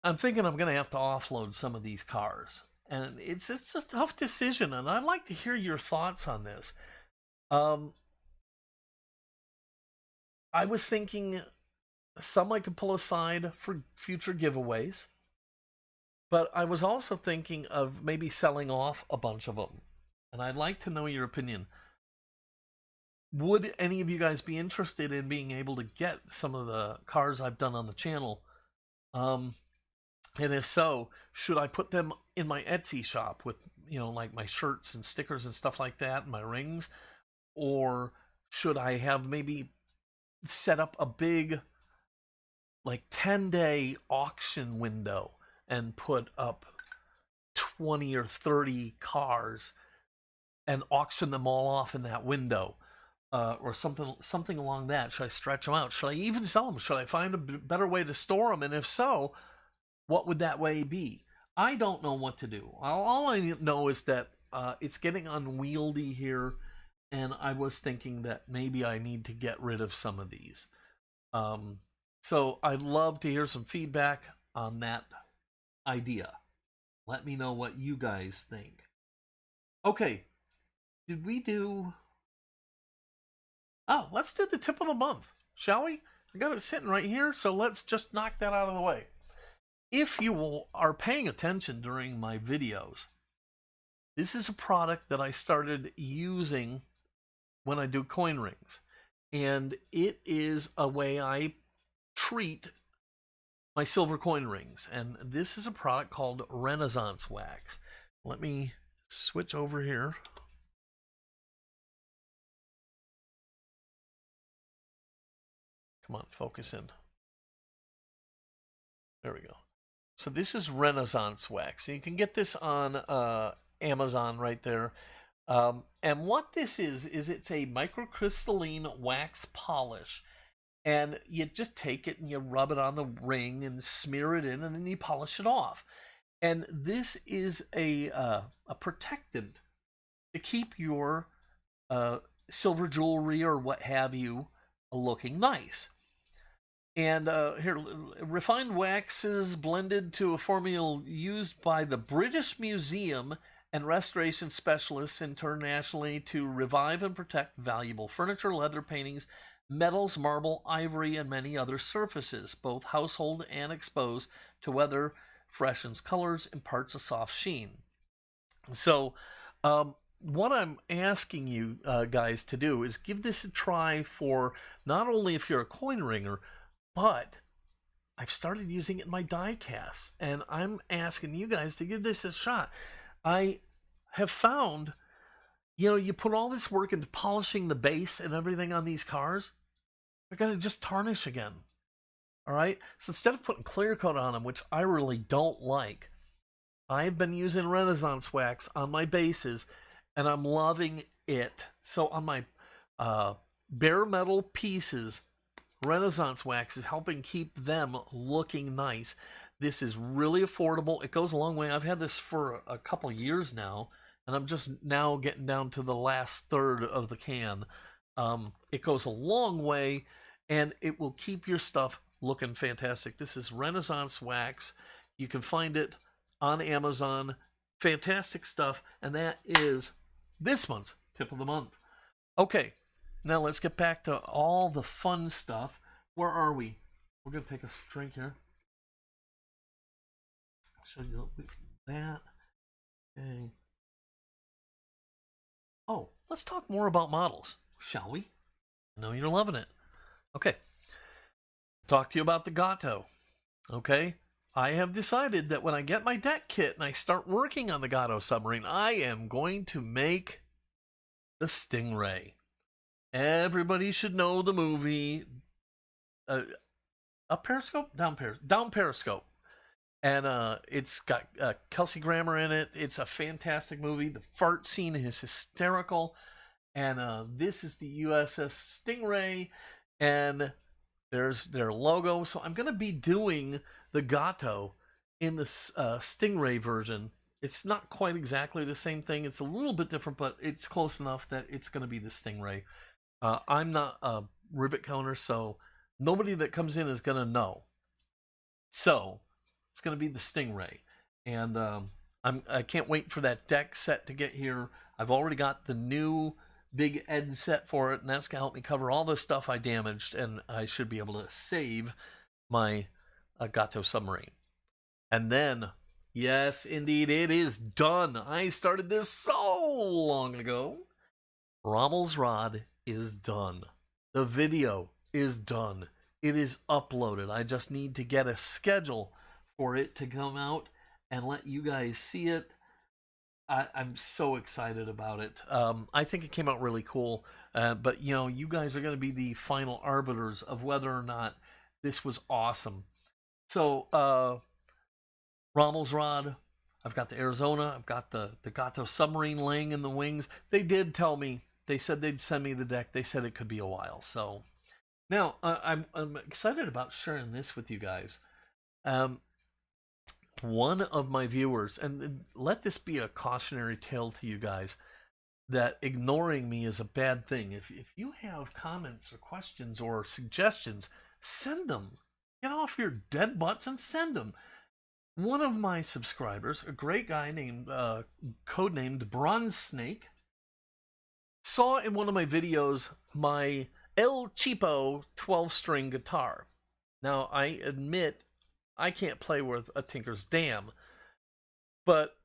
S1: I'm thinking I'm going to have to offload some of these cars. And it's a tough decision, and I'd like to hear your thoughts on this. I was thinking some I could pull aside for future giveaways, but I was also thinking of maybe selling off a bunch of them. And I'd like to know your opinion. Would any of you guys be interested in being able to get some of the cars I've done on the channel? And if so, should I put them in my Etsy shop with, you know, like my shirts and stickers and stuff like that, and my rings? or should I have maybe set up a big, like, 10-day auction window and put up 20 or 30 cars and auction them all off in that window, or something along that? Should I stretch them out? Should I even sell them? Should I find a better way to store them? And if so, what would that way be? I don't know what to do. All I know is that it's getting unwieldy here, and I was thinking that maybe I need to get rid of some of these. So I'd love to hear some feedback on that idea. Let me know what you guys think. Okay, did we do... Oh, let's do the tip of the month, shall we? I got it sitting right here, so let's just knock that out of the way. If you are paying attention during my videos, this is a product that I started using when I do coin rings. And it is a way I treat my silver coin rings. And this is a product called Renaissance Wax. Let me switch over here. Come on, focus in. There we go. So this is Renaissance Wax. So you can get this on Amazon right there. And what this is it's a microcrystalline wax polish. And you just take it and you rub it on the ring and smear it in, and then you polish it off. And this is a protectant to keep your silver jewelry or what have you looking nice. And here, refined waxes blended to a formula used by the British Museum and restoration specialists internationally to revive and protect valuable furniture, leather, paintings, metals, marble, ivory, and many other surfaces, both household and exposed to weather, freshens colors, imparts a soft sheen. So what I'm asking you guys to do is give this a try for not only if you're a coin ringer, but I've started using it in my die casts, and I'm asking you guys to give this a shot. I have found, you put all this work into polishing the base and everything on these cars, they're going to just tarnish again. All right? So instead of putting clear coat on them, which I really don't like, I've been using Renaissance Wax on my bases, and I'm loving it. So on my bare metal pieces, Renaissance Wax is helping keep them looking nice. This is really affordable. It goes a long way. I've had this for a couple years now, and I'm just now getting down to the last third of the can. It goes a long way, and it will keep your stuff looking fantastic. This is Renaissance Wax. You can find it on Amazon. Fantastic stuff, and that is this month's tip of the month. Okay. Now let's get back to all the fun stuff. Where are we? We're going to take a drink here. I'll show you that. Okay. Oh, let's talk more about models, shall we? I know you're loving it. Okay. Talk to you about the Gato. Okay. I have decided that when I get my deck kit and I start working on the Gato submarine, I am going to make the Stingray. Everybody should know the movie. Up Periscope? Down Periscope. And it's got Kelsey Grammer in it. It's a fantastic movie. The fart scene is hysterical. And this is the USS Stingray. And there's their logo. So I'm going to be doing the Gato in the Stingray version. It's not quite exactly the same thing. It's a little bit different, but it's close enough that it's going to be the Stingray. I'm not a rivet counter, so nobody that comes in is going to know. So it's going to be the Stingray. And I can't wait for that deck set to get here. I've already got the new Big Ed set for it, and that's going to help me cover all the stuff I damaged, and I should be able to save my Gato submarine. And then, yes, indeed, it is done. I started this so long ago. Rommel's Rod is done. The video is done. It is uploaded. I just need to get a schedule for it to come out and let you guys see it. I'm so excited about it. I think it came out really cool. But you know, you guys are going to be the final arbiters of whether or not this was awesome. So, Rommel's rod. I've got the Arizona. I've got the Gato submarine laying in the wings. They did tell me. They said they'd send me the deck. They said it could be a while. So now I'm excited about sharing this with you guys. Um, one of my viewers, and let this be a cautionary tale to you guys, that ignoring me is a bad thing. If you have comments or questions or suggestions, send them. Get off your dead butts and send them. One of my subscribers, a great guy named codenamed Bronze Snake, saw in one of my videos my El Cheapo 12-string guitar. Now, I admit I can't play with a Tinker's Dam, but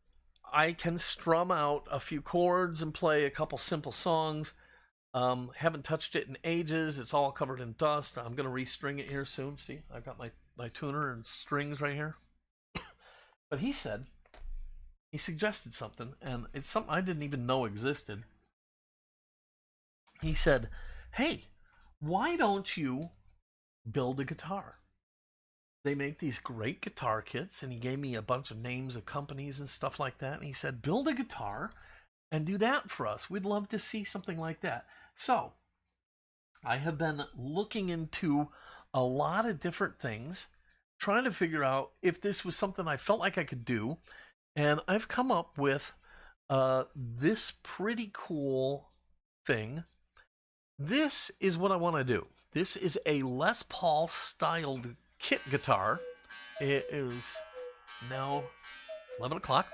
S1: I can strum out a few chords and play a couple simple songs. Haven't touched it in ages. It's all covered in dust. I'm going to restring it here soon. See, I've got my tuner and strings right here. But he suggested something, and it's something I didn't even know existed. He said, hey, why don't you build a guitar? They make these great guitar kits, and he gave me a bunch of names of companies and stuff like that. And he said, build a guitar and do that for us. We'd love to see something like that. So I have been looking into a lot of different things, trying to figure out if this was something I felt like I could do. And I've come up with this pretty cool thing. This is what I want to do. This is a Les Paul styled kit guitar. It is now 11 o'clock.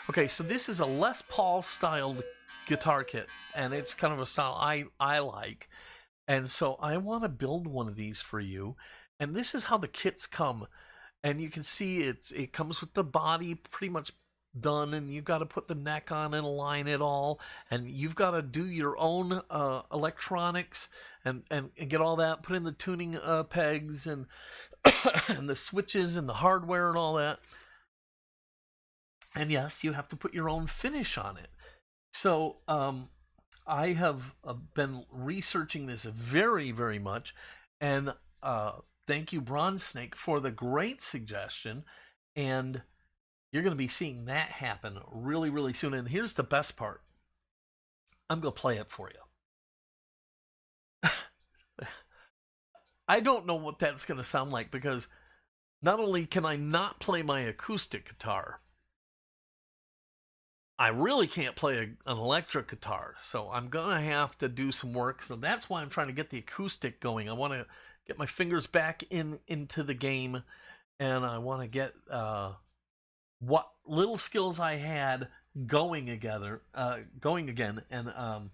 S1: Okay, so this is a Les Paul styled guitar kit, and it's kind of a style I like. And so I want to build one of these for you. And this is how the kits come. And you can see it comes with the body pretty much done, and you've got to put the neck on and align it all. And you've got to do your own electronics and get all that, put in the tuning pegs and, and the switches and the hardware and all that. And yes, you have to put your own finish on it. So I have been researching this very, very much. And thank you, Bronze Snake, for the great suggestion. And you're going to be seeing that happen really, really soon. And here's the best part. I'm going to play it for you. I don't know what that's going to sound like, because not only can I not play my acoustic guitar, I really can't play an electric guitar. So I'm going to have to do some work. So that's why I'm trying to get the acoustic going. I want to get my fingers back into the game, and I want to get what little skills I had going again, and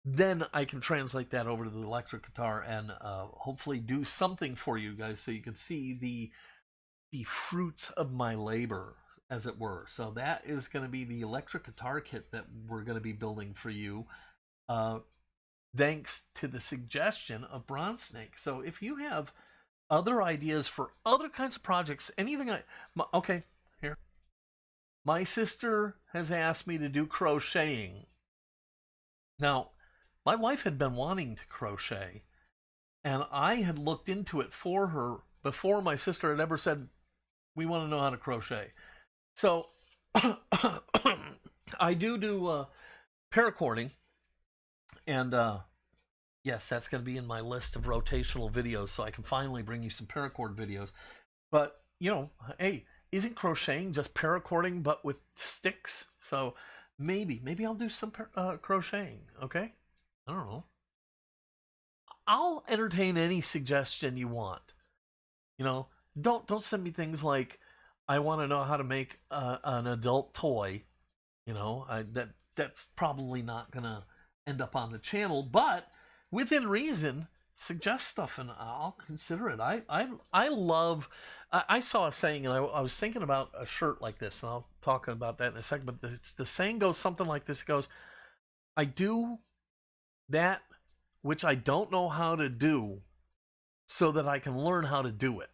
S1: then I can translate that over to the electric guitar and hopefully do something for you guys so you can see the fruits of my labor, as it were. So that is going to be the electric guitar kit that we're going to be building for you. Thanks to the suggestion of Bronze Snake. So if you have other ideas for other kinds of projects, anything okay, here. My sister has asked me to do crocheting. Now, my wife had been wanting to crochet, and I had looked into it for her before my sister had ever said, we want to know how to crochet. So I do paracording, and yes, that's going to be in my list of rotational videos, so I can finally bring you some paracord videos. But, you know, hey, isn't crocheting just paracording but with sticks? So maybe I'll do some crocheting, okay? I don't know. I'll entertain any suggestion you want. You know, don't send me things like, I want to know how to make an adult toy. You know, that's probably not gonna end up on the channel. But within reason, suggest stuff and I'll consider it. I love. I saw a saying, and I was thinking about a shirt like this, and I'll talk about that in a second. But the saying goes something like this: it goes, "I do that which I don't know how to do, so that I can learn how to do it."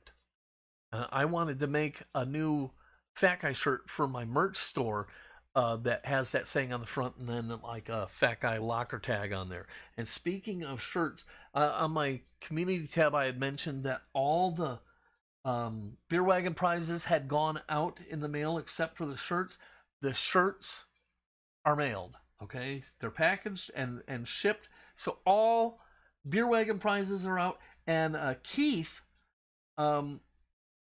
S1: I wanted to make a new Fat Guy shirt for my merch store. that has that saying on the front, and then like a Fat Guy Locker tag on there. And speaking of shirts, on my community tab, I had mentioned that all the beer wagon prizes had gone out in the mail except for the shirts. The shirts are mailed. Okay, they're packaged and shipped. So all beer wagon prizes are out. And Keith, on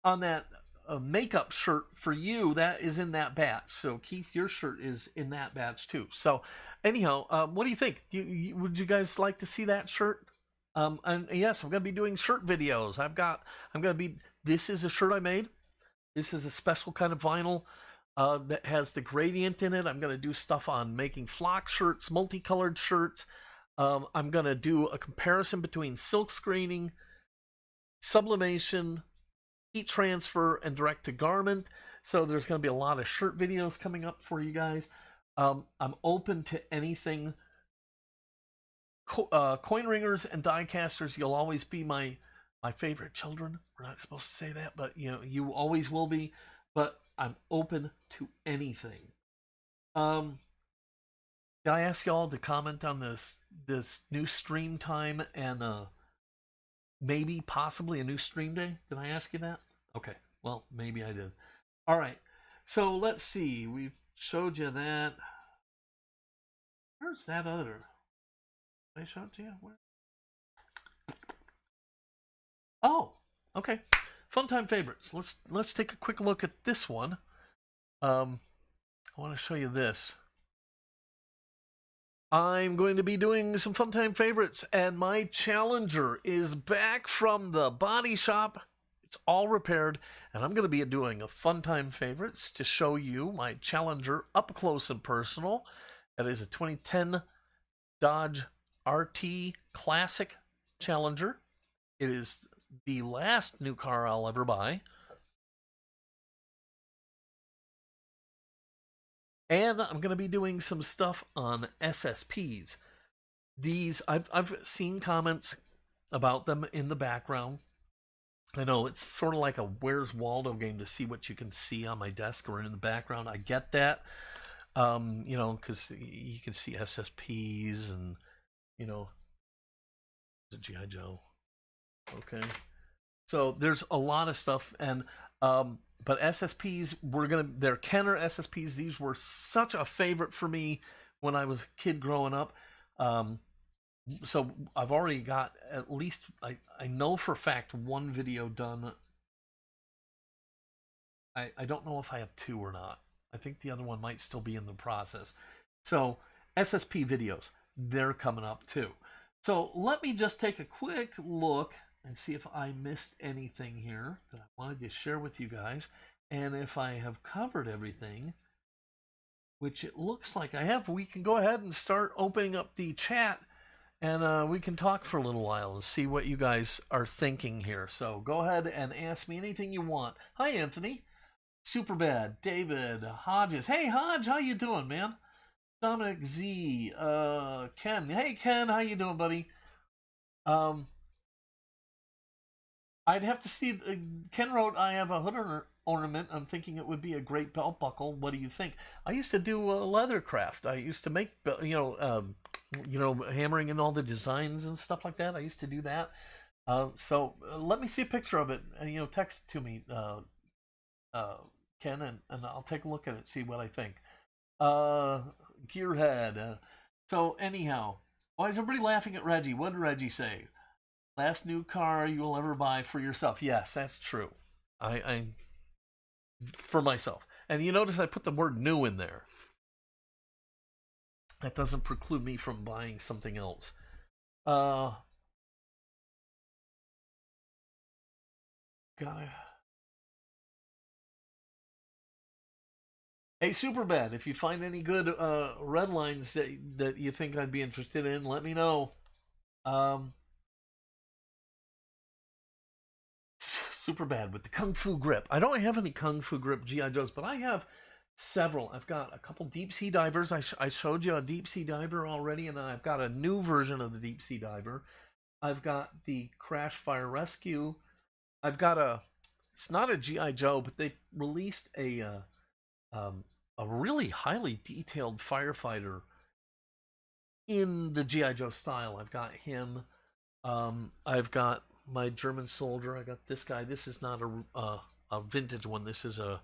S1: that makeup shirt for you, that is in that batch. So Keith, your shirt is in that batch too. So anyhow, what do you think? Would you guys like to see that shirt? And yes, I'm gonna be doing shirt videos. This is a shirt I made. This is a special kind of vinyl that has the gradient in it. I'm gonna do stuff on making flock shirts, multicolored shirts. I'm gonna do a comparison between silk screening, sublimation, heat transfer, and direct to garment. So there's going to be a lot of shirt videos coming up for you guys. I'm open to anything. Coin ringers and die casters, you'll always be my favorite children. We're not supposed to say that, but you always will be. But I'm open to anything. Can I ask y'all to comment on this new stream time and maybe possibly a new stream day? Did I ask you that? Okay, well, maybe I did. All right, so let's see. We showed you that. Where's that other? Did I show it to you? Where? Oh, okay. Fun time favorites. Let's take a quick look at this one. I want to show you this. I'm going to be doing some fun time favorites, and my Challenger is back from the body shop. It's all repaired, and I'm going to be doing a fun time favorites to show you my Challenger up close and personal. That is a 2010 Dodge RT Classic Challenger. It is the last new car I'll ever buy. And I'm going to be doing some stuff on SSPs. These, I've seen comments about them in the background. I know it's sort of like a Where's Waldo game to see what you can see on my desk or in the background. I get that, because you can see SSPs and, the G.I. Joe. Okay. So there's a lot of stuff, and but SSPs, they're Kenner SSPs. These were such a favorite for me when I was a kid growing up. So I've already got at least, I know for a fact, one video done. I don't know if I have two or not. I think the other one might still be in the process. So SSP videos, they're coming up too. So let me just take a quick look and see if I missed anything here that I wanted to share with you guys. And if I have covered everything, which it looks like I have, we can go ahead and start opening up the chat, and we can talk for a little while and see what you guys are thinking here. So go ahead and ask me anything you want. Hi, Anthony. Superbad. David. Hodges. Hey, Hodge, how you doing, man? Dominic Z. Ken. Hey, Ken, how you doing, buddy? I'd have to see. Ken wrote, I have a hood ornament. I'm thinking it would be a great belt buckle. What do you think? I used to do leather craft. I used to make, hammering in all the designs and stuff like that. I used to do that. So let me see a picture of it, and text it to me, Ken, and I'll take a look at it, see what I think. Gearhead. So anyhow, why is everybody laughing at Reggie? What did Reggie say? Last new car you will ever buy for yourself. Yes, that's true. I for myself. And you notice I put the word new in there. That doesn't preclude me from buying something else. Gotta. Hey, Superbad, if you find any good red lines that you think I'd be interested in, let me know. Superbad with the Kung Fu grip. I don't have any Kung Fu grip G.I. Joes, but I have several. I've got a couple deep sea divers. I showed you a deep sea diver already, and I've got a new version of the deep sea diver. I've got the Crash Fire Rescue. I've got it's not a G.I. Joe, but they released a a really highly detailed firefighter in the GI Joe style. I've got him. I've got my German soldier. I got this guy. This is not a vintage one. This is a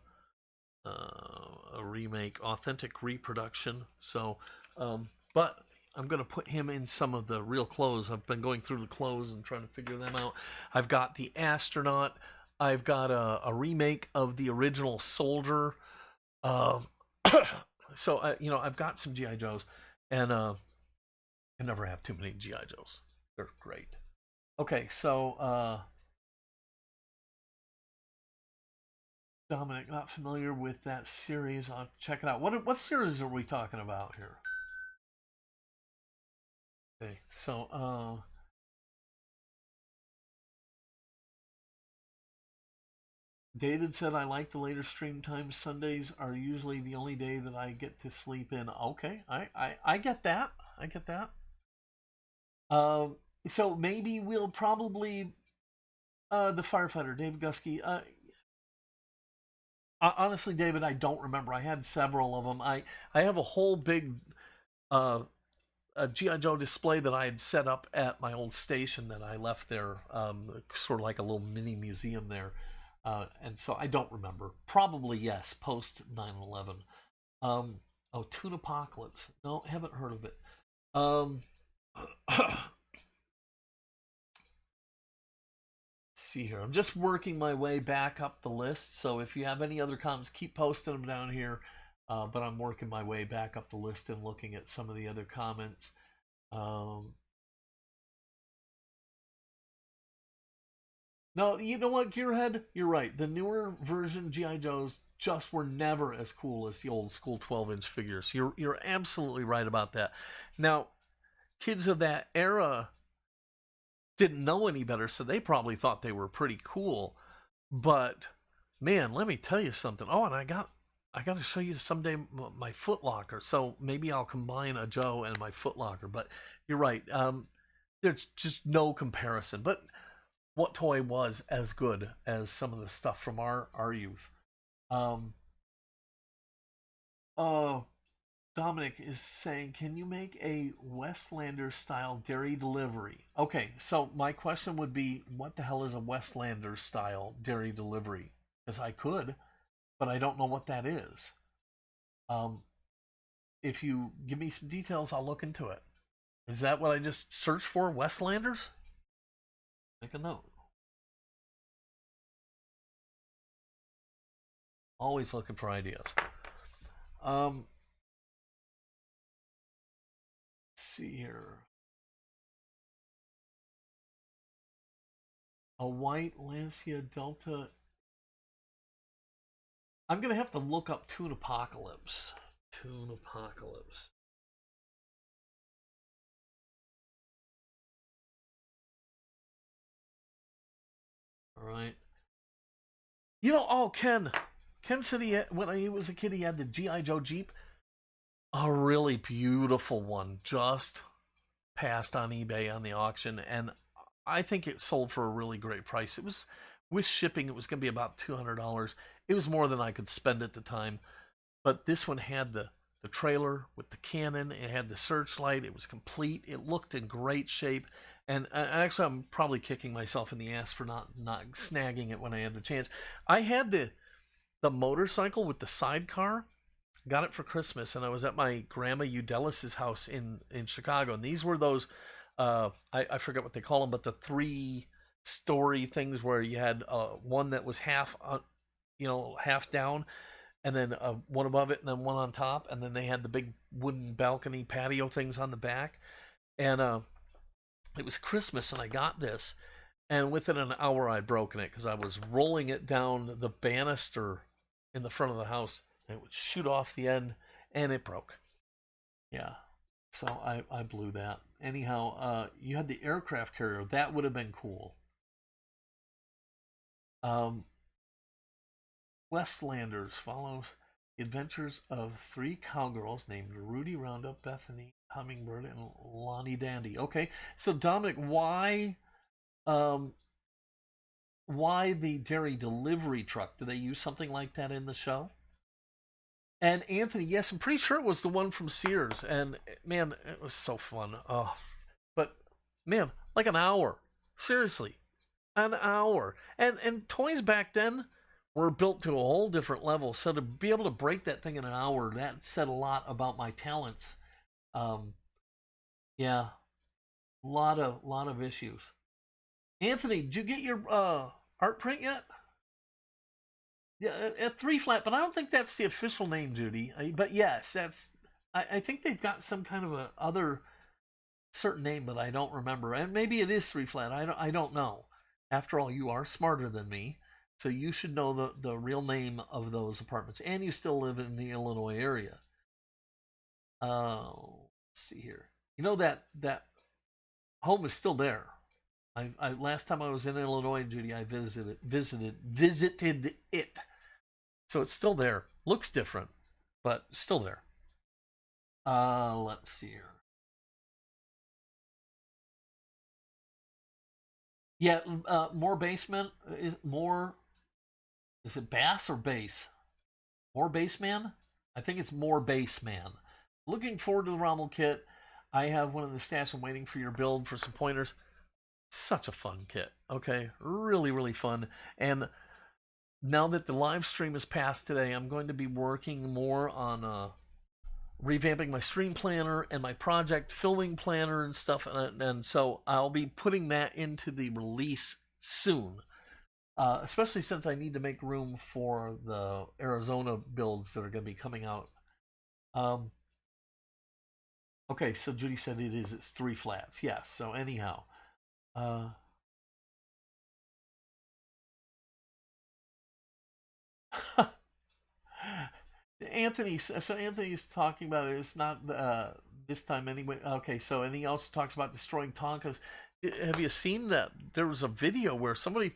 S1: remake, authentic reproduction. So, but I'm going to put him in some of the real clothes. I've been going through the clothes and trying to figure them out. I've got the astronaut. I've got a remake of the original soldier. Uh, so, I've got some GI Joes, and I never have too many GI Joes. They're great. Okay, so Dominic, not familiar with that series. I'll check it out. What series are we talking about here? Okay, so David said I like the later stream times. Sundays are usually the only day that I get to sleep in. Okay, I get that. I get that. Um, so maybe we'll probably the firefighter David Gusky. Honestly, David, I don't remember. I had several of them. I have a whole big uh, a GI Joe display that I had set up at my old station that I left there, sort of like a little mini museum there. And so I don't remember. Probably yes, post 9/11. Oh, Toon Apocalypse. No, haven't heard of it. Um, see here. I'm just working my way back up the list. So if you have any other comments, keep posting them down here. But I'm working my way back up the list and looking at some of the other comments. Um, no, you know what, Gearhead? You're right. The newer version GI Joes just were never as cool as the old school 12-inch figures. You're absolutely right about that. Now, kids of that era didn't know any better, so they probably thought they were pretty cool. But man, let me tell you something. Oh, and I got to show you someday my Foot Locker. So maybe I'll combine a Joe and my Foot Locker. But you're right. There's just no comparison. But what toy was as good as some of the stuff from our youth? Um, uh, Dominic is saying, can you make a Westlander style dairy delivery? Okay, so my question would be, what the hell is a Westlander style dairy delivery? Because I could, but I don't know what that is. Um, if you give me some details, I'll look into it. Is that what I just searched for? Westlanders? Make a note. Always looking for ideas. Um, let's see here. A white Lancia Delta. I'm gonna have to look up Toon Apocalypse. Toon Apocalypse. All right. Oh, Ken. Ken said when he was a kid, he had the GI Joe Jeep. A really beautiful one, just passed on eBay on the auction, and I think it sold for a really great price. It was with shipping, it was going to be about $200. It was more than I could spend at the time, but this one had the trailer with the cannon. It had the searchlight. It was complete. It looked in great shape. And actually, I'm probably kicking myself in the ass for not snagging it when I had the chance. I had the motorcycle with the sidecar. Got it for Christmas, and I was at my grandma Udelis's house in Chicago. And these were those I forget what they call them, but the 3-story things where you had one that was half down, and then one above it, and then one on top, and then they had the big wooden balcony patio things on the back. And it was Christmas, and I got this, and within an hour I'd broken it because I was rolling it down the banister in the front of the house, and it would shoot off the end, and it broke. Yeah, so I blew that. Anyhow, you had the aircraft carrier. That would have been cool. Um, Westlanders follows the adventures of 3 cowgirls named Rudy Roundup, Bethany Hummingbird, and Lonnie Dandy. Okay, so Dominic, um, why the dairy delivery truck? Do they use something like that in the show? And Anthony, yes, I'm pretty sure it was the one from Sears. And man, it was so fun. Oh, but man, like an hour. Seriously, an hour. And toys back then were built to a whole different level. So to be able to break that thing in an hour, that said a lot about my talents. Um, yeah, lot of issues. Anthony, did you get your art print yet? Yeah, at three flat, but I don't think that's the official name, Judy. But yes, that's. I think they've got some kind of a other certain name, but I don't remember. And maybe it is three flat. I don't know. After all, you are smarter than me, so you should know the real name of those apartments. And you still live in the Illinois area. Let's see here. You know that home is still there. I last time I was in Illinois, Judy, I visited it. So it's still there. Looks different, but still there. Let's see here. Yeah, more basement is more. Is it bass or base? More baseman? I think it's more baseman. Looking forward to the Rommel kit. I have one in the stash. I'm waiting for your build for some pointers. Such a fun kit. Okay, really, really fun. And now that the live stream is past today, I'm going to be working more on revamping my stream planner and my project filming planner and stuff. And so I'll be putting that into the release soon. Especially since I need to make room for the Arizona builds that are going to be coming out. Um, okay, so Judy said it is. It's three flats. Yes. So anyhow, uh, Anthony. So Anthony's talking about it. It's not this time anyway. Okay. So and he also talks about destroying Tonkas. Have you seen that? There was a video where somebody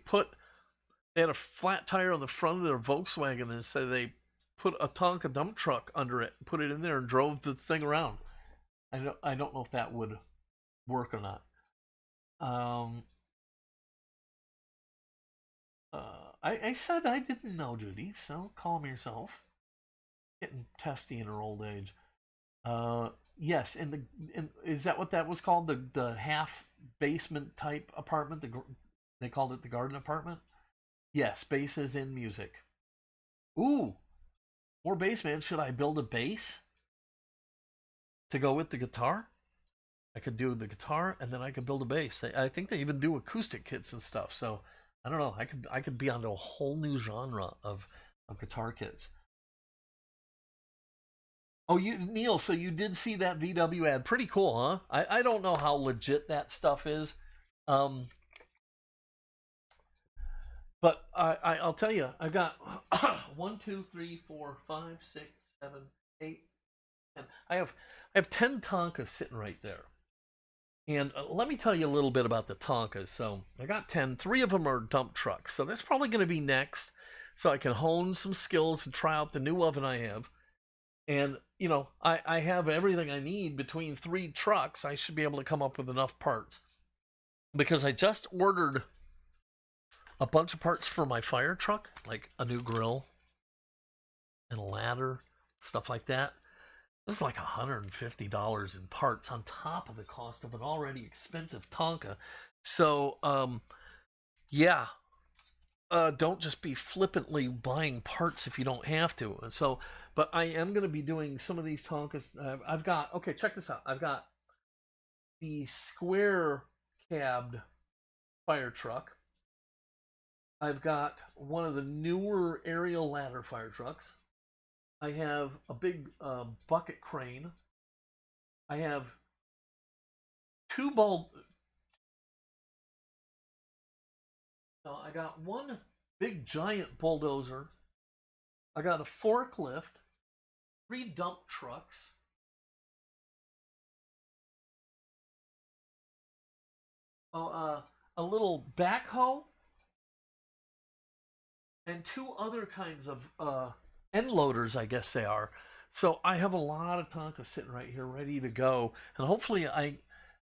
S1: they had a flat tire on the front of their Volkswagen and said they put a Tonka dump truck under it, put it in there, and drove the thing around. I don't know if that would work or not. Um, I said I didn't know, Judy. So calm yourself. Getting testy in her old age. Yes, is that what that was called? The half basement type apartment. They called it the garden apartment. Yes, bass is in music. Ooh, more bass, man. Should I build a bass to go with the guitar? I could do the guitar and then I could build a bass. I think they even do acoustic kits and stuff. So I don't know. I could be onto a whole new genre of guitar kits. Oh, you Neil, so you did see that VW ad? Pretty cool, huh? I don't know how legit that stuff is, um, but I'll tell you, I got one, two, three, four, five, six, seven, eight, 10. I have 10 Tonkas sitting right there. And let me tell you a little bit about the Tonkas. So I got 10. Three of them are dump trucks. So that's probably going to be next. So I can hone some skills and try out the new oven I have. And, I have everything I need between three trucks. I should be able to come up with enough parts. Because I just ordered a bunch of parts for my fire truck, like a new grill and a ladder, stuff like that. This is like $150 in parts on top of the cost of an already expensive Tonka. So, yeah, don't just be flippantly buying parts if you don't have to. And so, but I am going to be doing some of these Tonkas. I've got, okay, check this out. I've got the square cabbed fire truck. I've got one of the newer aerial ladder fire trucks. I have a big bucket crane. I have two ball. No, I got one big giant bulldozer. I got a forklift, three dump trucks, a little backhoe, and two other kinds of end loaders, I guess they are. So I have a lot of Tonka sitting right here, ready to go, and hopefully I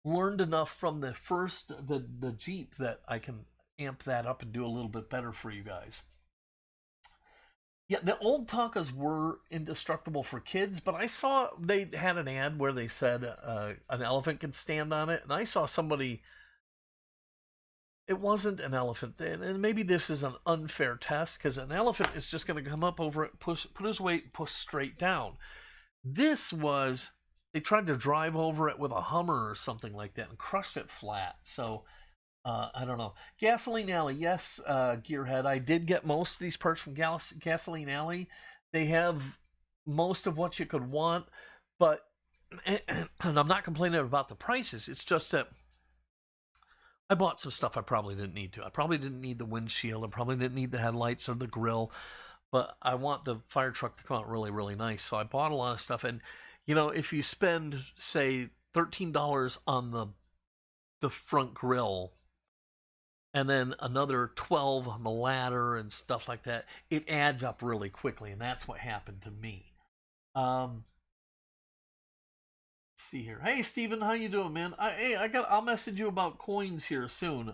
S1: learned enough from the Jeep that I can amp that up and do a little bit better for you guys. Yeah, the old Tonkas were indestructible for kids, but I saw they had an ad where they said an elephant could stand on it, and I saw somebody. It wasn't an elephant, and maybe this is an unfair test because an elephant is just going to come up over it, put his weight, push straight down. This was they tried to drive over it with a Hummer or something like that and crushed it flat. So I don't know. Gasoline Alley, yes, Gearhead. I did get most of these parts from Gasoline Alley. They have most of what you could want, but and I'm not complaining about the prices. It's just that I bought some stuff I probably didn't need to. I probably didn't need the windshield. I probably didn't need the headlights or the grill, but I want the fire truck to come out really, really nice. So I bought a lot of stuff. And, if you spend, say, $13 on the front grill and then another 12 on the ladder and stuff like that, it adds up really quickly. And that's what happened to me. Um, let's see here. Hey, Steven, how you doing, man? I'll message you about coins here soon.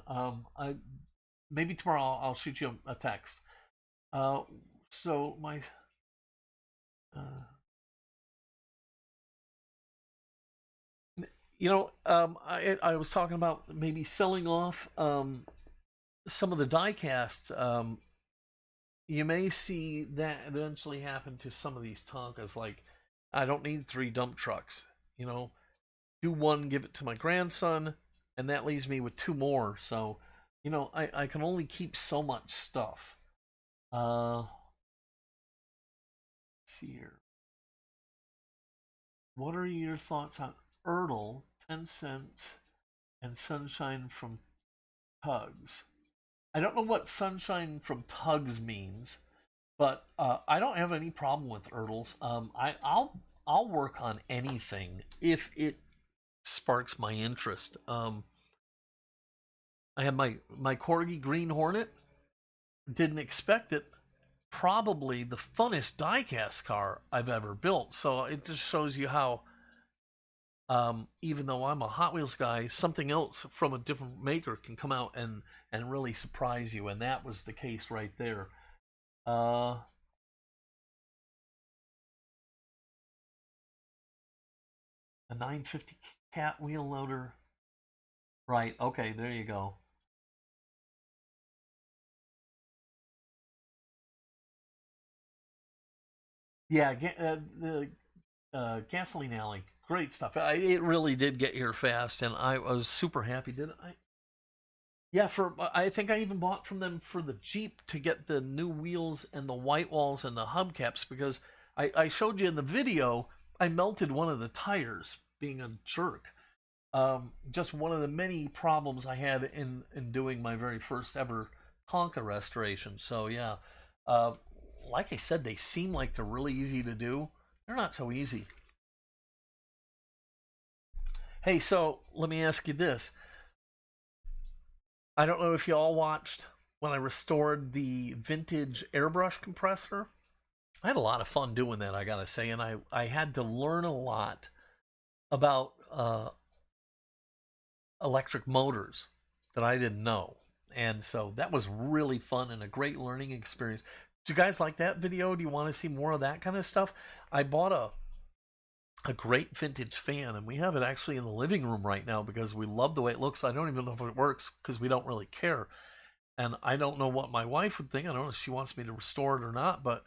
S1: Maybe tomorrow I'll shoot you a text. Uh, so my uh, I was talking about maybe selling off some of the die casts. You may see that eventually happen to some of these Tonkas. Like, I don't need 3 dump trucks. Do one, give it to my grandson, and that leaves me with 2 more. So, I can only keep so much stuff. Let's see here. What are your thoughts on Ertl, 10 cents, and Sunshine from Tugs? I don't know what Sunshine from Tugs means, but I don't have any problem with Ertls. I'll work on anything if it sparks my interest. I had my Corgi Green Hornet. Didn't expect it. Probably the funnest diecast car I've ever built. So it just shows you how, even though I'm a Hot Wheels guy, something else from a different maker can come out and really surprise you. And that was the case right there. Uh, a 950 cat wheel loader. Right. Okay. There you go. Yeah. The Gasoline Alley. Great stuff. It really did get here fast, and I was super happy. Did I? Yeah, I think I even bought from them for the Jeep to get the new wheels and the white walls and the hubcaps because I showed you in the video I melted one of the tires being a jerk. Just one of the many problems I had in doing my very first ever Tonka restoration. So yeah, uh, like I said, they seem like they're really easy to do. They're not so easy. Hey, so let me ask you this. I don't know if you all watched when I restored the vintage airbrush compressor. I had a lot of fun doing that, I gotta say, and I had to learn a lot about electric motors that I didn't know. And so that was really fun and a great learning experience. Do you guys like that video? Do you want to see more of that kind of stuff? I bought a great vintage fan, and we have it actually in the living room right now because we love the way it looks. I don't even know if it works because we don't really care. And I don't know what my wife would think. I don't know if she wants me to restore it or not, but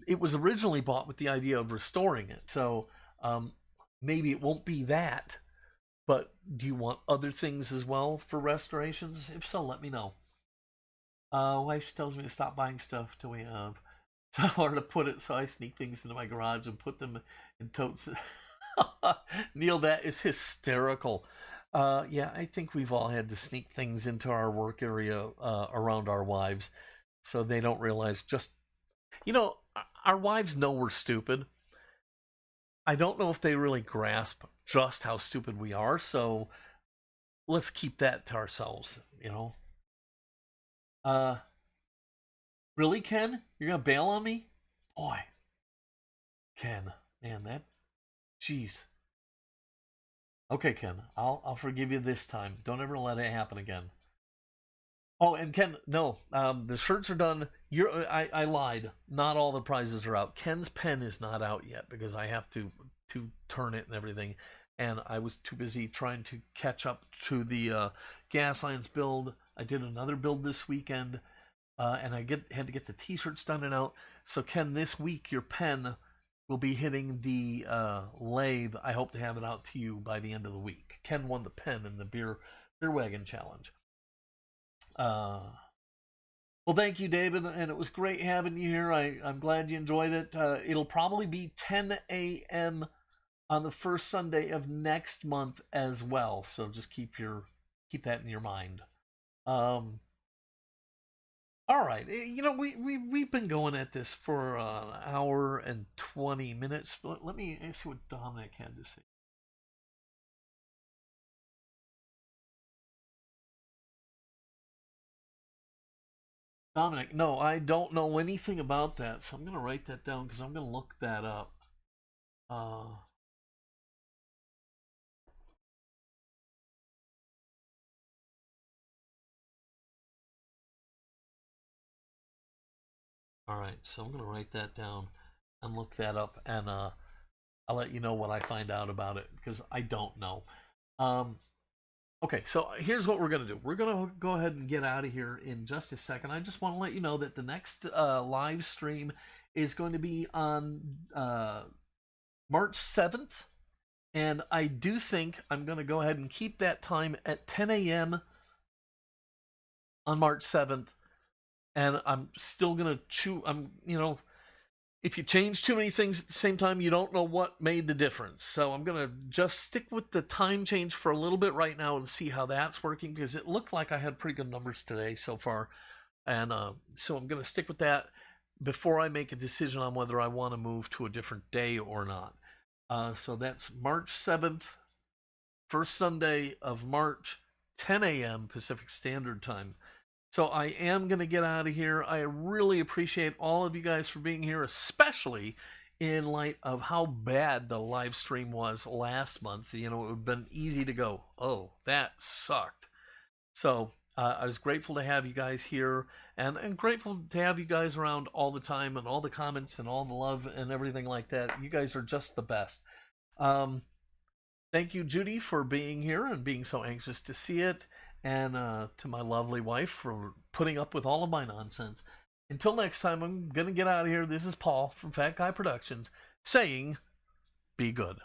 S1: it was originally bought with the idea of restoring it. So maybe it won't be that, but do you want other things as well for restorations? If so, let me know. Wife tells me to stop buying stuff till we have somewhere to put it, so I sneak things into my garage and put them in totes. Neil, that is hysterical. Yeah, I think we've all had to sneak things into our work area around our wives so they don't realize just, you know, our wives know we're stupid. I don't know if they really grasp just how stupid we are, so let's keep that to ourselves. Uh, really, Ken? You're gonna bail on me? Boy, Ken, man, jeez. Okay, Ken, I'll forgive you this time. Don't ever let it happen again. Oh, and Ken, no, the shirts are done. I lied. Not all the prizes are out. Ken's pen is not out yet because I have to turn it and everything, and I was too busy trying to catch up to the gas lines build. I did another build this weekend, and had to get the T-shirts done and out. So Ken, this week your pen will be hitting the lathe. I hope to have it out to you by the end of the week. Ken won the pen in the beer wagon challenge. Uh, well, thank you, David, and it was great having you here. I'm glad you enjoyed it. It'll probably be 10 a.m. on the first Sunday of next month as well. So just keep that in your mind. Um, all right, we've been going at this for an hour and 20 minutes. Let me see what Dominic had to say. Dominic, no, I don't know anything about that, so I'm going to write that down because I'm going to look that up. Uh, all right, so I'm going to write that down and look that up, and I'll let you know what I find out about it because I don't know. Um, okay, so here's what we're going to do. We're going to go ahead and get out of here in just a second. I just want to let you know that the next live stream is going to be on March 7th. And I do think I'm going to go ahead and keep that time at 10 a.m. on March 7th. And I'm still going to if you change too many things at the same time, you don't know what made the difference. So I'm going to just stick with the time change for a little bit right now and see how that's working because it looked like I had pretty good numbers today so far. And so I'm going to stick with that before I make a decision on whether I want to move to a different day or not. So that's March 7th, first Sunday of March, 10 a.m. Pacific Standard Time. So I am going to get out of here. I really appreciate all of you guys for being here, especially in light of how bad the live stream was last month. It would have been easy to go, oh, that sucked. So I was grateful to have you guys here and grateful to have you guys around all the time and all the comments and all the love and everything like that. You guys are just the best. Um, Thank you, Judy, for being here and being so anxious to see it, and to my lovely wife for putting up with all of my nonsense. Until next time, I'm going to get out of here. This is Paul from Fat Guy Productions saying, be good.